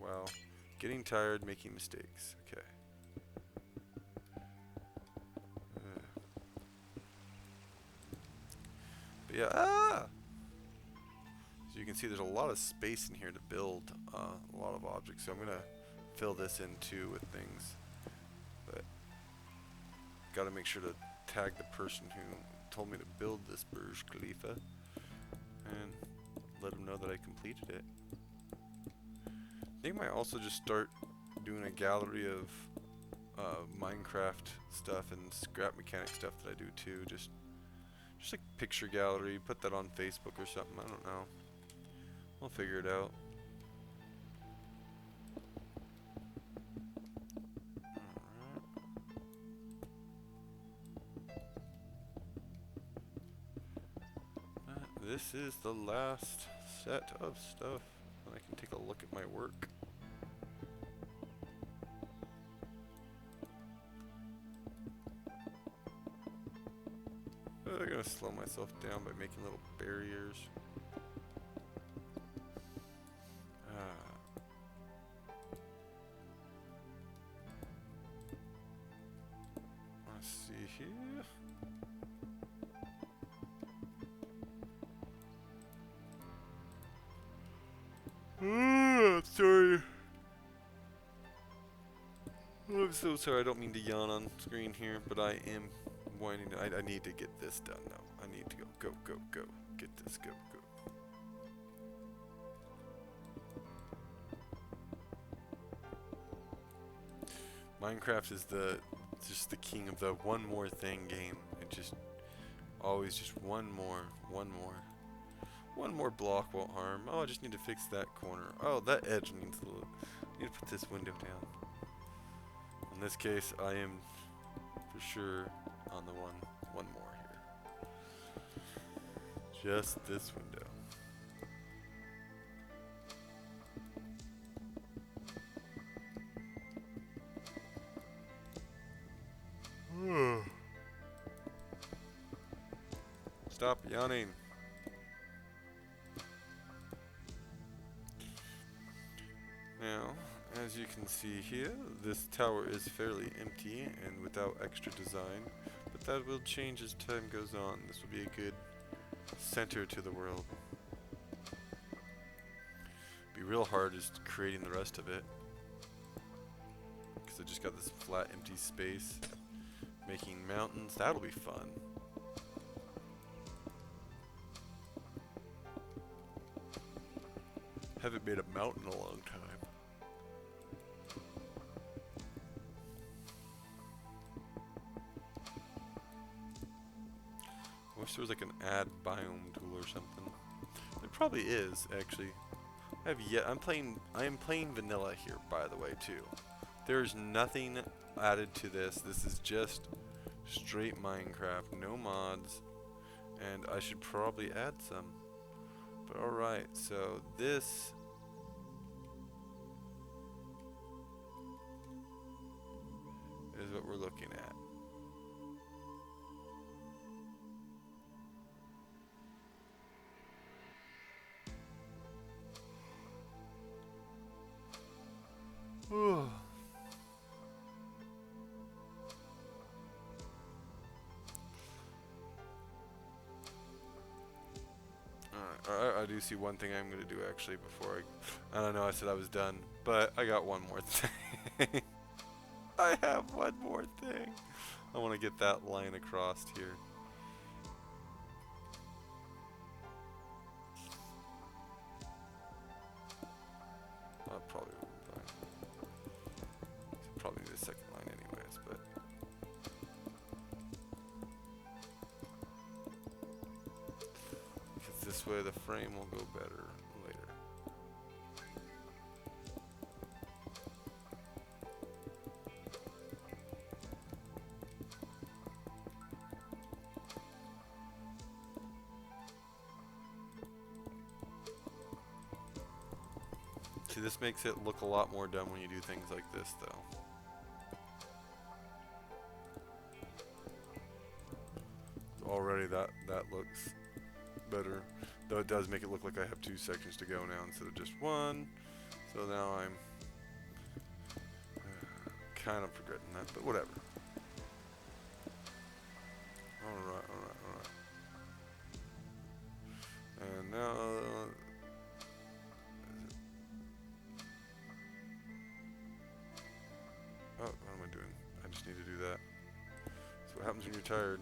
Wow. Getting tired, making mistakes. Okay. But yeah, so you can see there's a lot of space in here to build a lot of objects. So I'm gonna fill this in too with things. But gotta make sure to tag the person who told me to build this Burj Khalifa and let them know that I completed it. I think I might also just start doing a gallery of Minecraft stuff and scrap mechanic stuff that I do too. Just like picture gallery, put that on Facebook or something, I don't know. We'll figure it out. This is the last set of stuff, and I can take a look at my work. I'm gonna slow myself down by making little barriers. Let's see here. Sorry. I'm so sorry. I don't mean to yawn on screen here, but I am winding. I need to get this done now. I need to go. Get this. Go. Minecraft is just the king of the one more thing game. It just always just one more block won't harm. Oh, I just need to fix that corner. Oh, that edge needs a little. I need to put this window down. In this case, I am for sure on the one more here. Just this window. Stop yawning. Now, as you can see here, this tower is fairly empty and without extra design, but that will change as time goes on. This will be a good center to the world. Be real hard is creating the rest of it, because I just got this flat empty space. Making mountains, that'll be fun. Haven't made a mountain in a long time. I wish there was like an add biome tool or something. There probably is, actually. I am playing vanilla here, by the way, too. There's nothing added to this. This is just straight Minecraft, no mods, and I should probably add some. But alright, so this is what we're looking at. I do see one thing I'm going to do actually before I don't know, I said I was done, but I got one more thing. I have one more thing. I want to get that line across here. Probably won't be fine. Probably need a second line anyways, but because this way the frame will go better later. See, this makes it look a lot more dumb when you do things like this, though. Already that looks better, though it does make it look like I have 2 sections to go now instead of just one. So now I'm kind of regretting that, but whatever. Alright. And now oh, what am I doing? I just need to do that. So what happens when you're tired?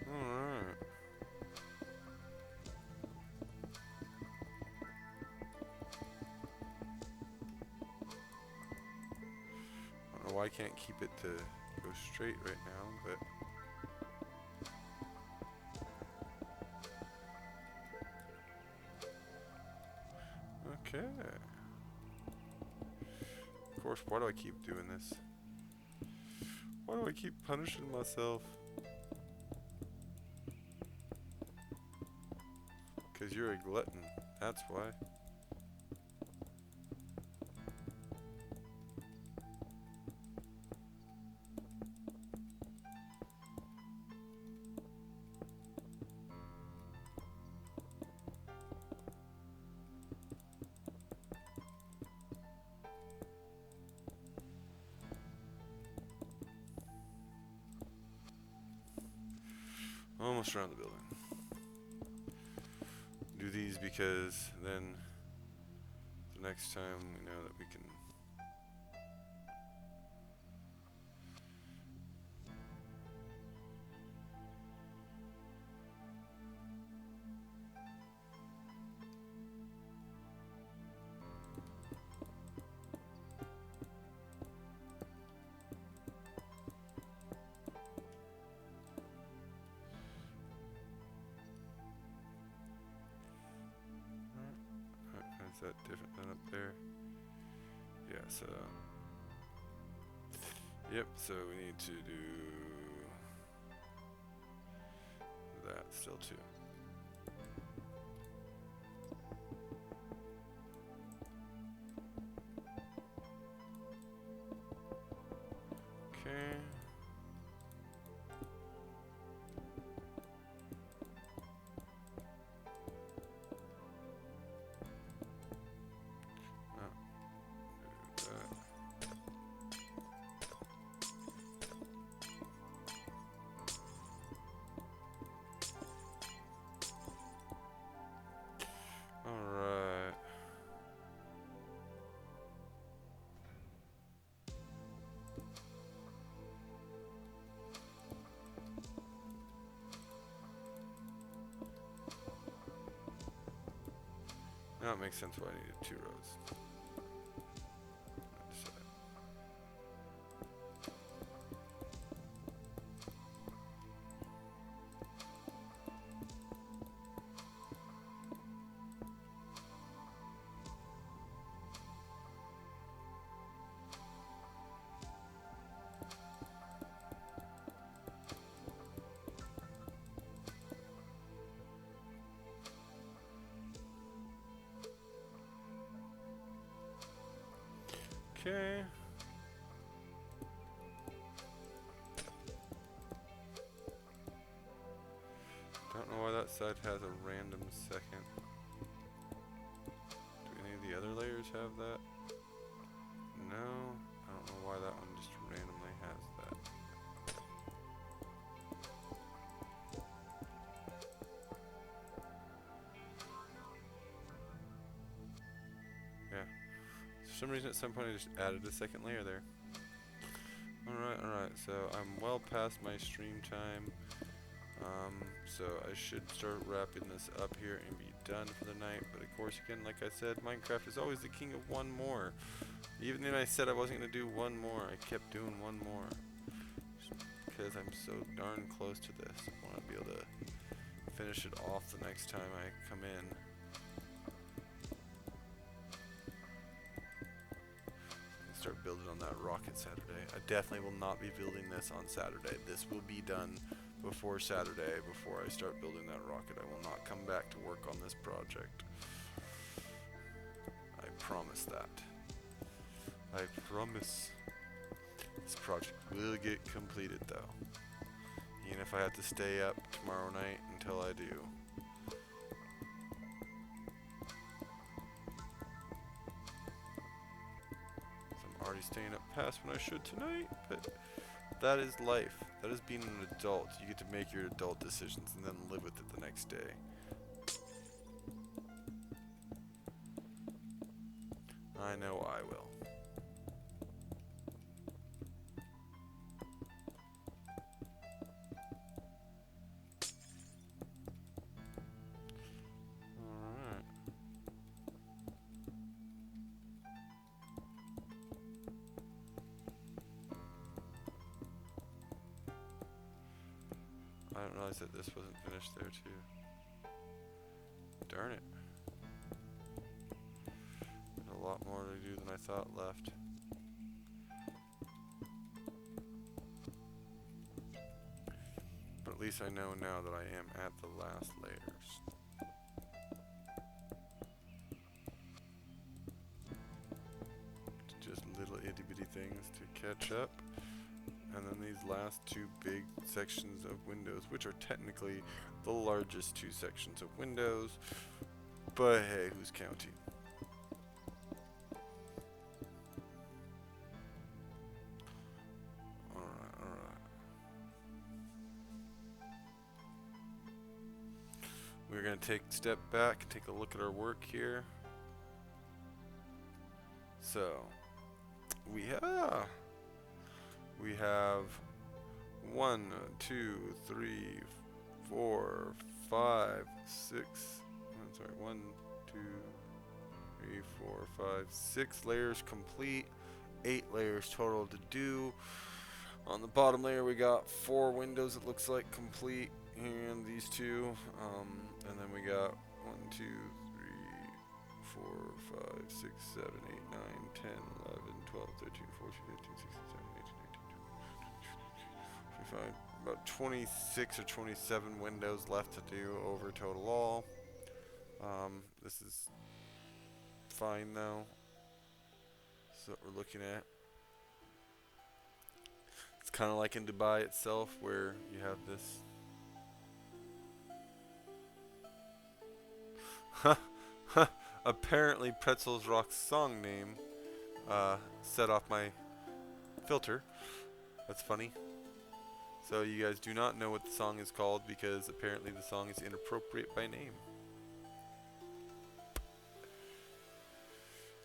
Alright. I don't know why I can't keep it to go straight right now, but okay. Of course, why do I keep doing this? Why do I keep punishing myself? Because you're a glutton. That's why. Almost around the building. Do these because then the next time we know that we can. Is that different than up there? Yeah, so Yep, so we need to do that still too. Okay. Do that. Alright. Now it makes sense why I needed 2 rows. Okay. Don't know why that side has a random second. Do any of the other layers have that? No. I don't know why that one just randomly has that. Yeah. For some reason at some point I just added a second layer there. Alright, so I'm well past my stream time. So I should start wrapping this up here and be done for the night. But of course, again, like I said, Minecraft is always the king of one more. Even when I said I wasn't going to do one more, I kept doing one more. Just because I'm so darn close to this. I want to be able to finish it off the next time I come in. And start building on that rocket Saturday. I definitely will not be building this on Saturday. This will be done before Saturday, before I start building that rocket. I will not come back to work on this project. I promise that. I promise. This project will get completed though. Even if I have to stay up tomorrow night until I do. So I'm already staying up past when I should tonight, but that is life. That is being an adult. You get to make your adult decisions and then live with it the next day. I know I will. Alright. I didn't realize that this wasn't finished there too. Darn it. There's a lot more to do than I thought left. But at least I know now that I am at the last layers. Just little itty bitty things to catch up. And then these last 2 big sections of windows, which are technically the largest 2 sections of windows. But hey, who's counting? Alright. We're going to take a step back and take a look at our work here. So, we have 1, 2, 3, 4, 5, 6. I'm sorry, 1, 2, 3, 4, 5, 6 layers complete. 8 layers total to do. On the bottom layer, we got 4 windows. It looks like complete, and these 2. And then we got 1, 2, 3, 4, 5, 6, 7, 8, 9, 10, 11, 12, 13, 14, 15, 16, 17, 18, 19, 20. about 26 or 27 windows left to do over total all. This is fine though. That's what we're looking at. It's kind of like in Dubai itself, where you have this. Apparently Pretzels Rock's song name set off my filter. That's funny. So you guys do not know what the song is called because apparently the song is inappropriate by name.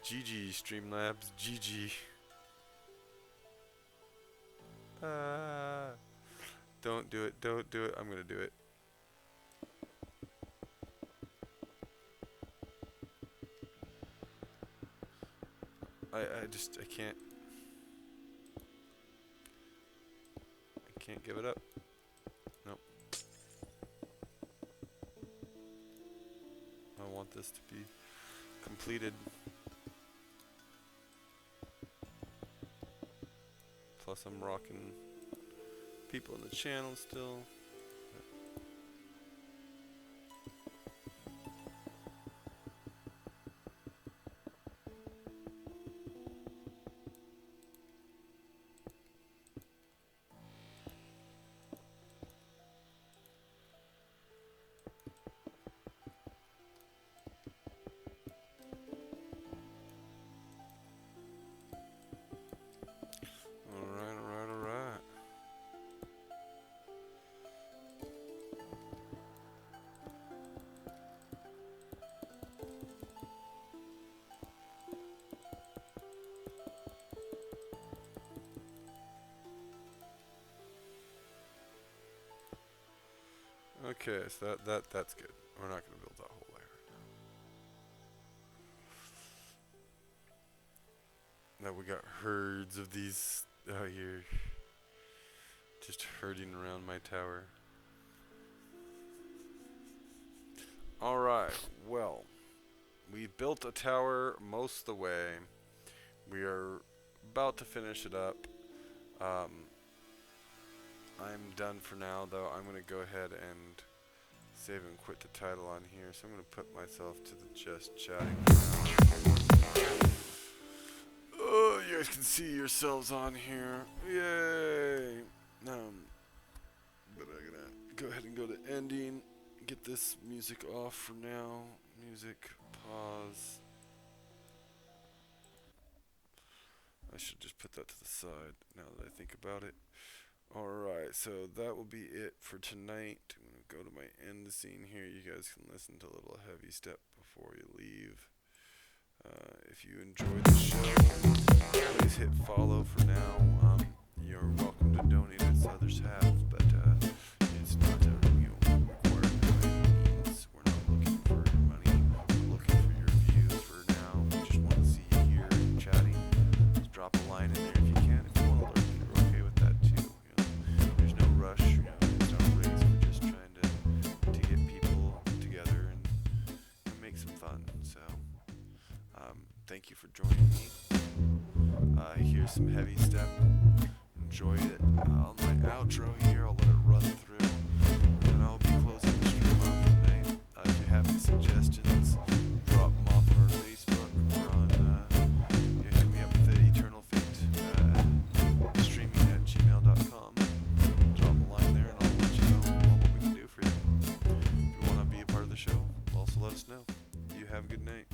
GG Streamlabs, GG. Don't do it, don't do it. I'm gonna do it. I can't give it up. Nope. I want this to be completed. Plus I'm rocking people in the channel still. Okay, so that's good. We're not gonna build that whole layer. Now we got herds of these out here, just herding around my tower. Alright, well, we built a tower most of the way. We are about to finish it up. I'm done for now, though. I'm going to go ahead and save and quit the title on here. So I'm going to put myself to the just chatting for now. Oh, you guys can see yourselves on here. Yay! But I'm going to go ahead and go to ending. Get this music off for now. Music, pause. I should just put that to the side now that I think about it. Alright, so that will be it for tonight. I'm going to go to my end scene here. You guys can listen to a little heavy step before you leave. If you enjoyed the show, please hit follow for now. You're welcome to donate as others have, but it's not required by any means. We're not looking for money. We're looking for your views for now. We just want to see you here chatting. Just drop a line in there if you can. If you want to lurk, you're okay with that too. There's no rush, there's no race. We're just trying to get people together and make some fun. So, thank you for joining me. Here's some heavy step. Enjoy it. On my outro here, I'll let it run through, and I'll be closing the stream off tonight. If you have any suggestions, drop them off on our Facebook or on, hit me up with the Eternal Fate streaming@gmail.com. Drop a line there and I'll let you know what we can do for you. If you want to be a part of the show, also let us know. You have a good night.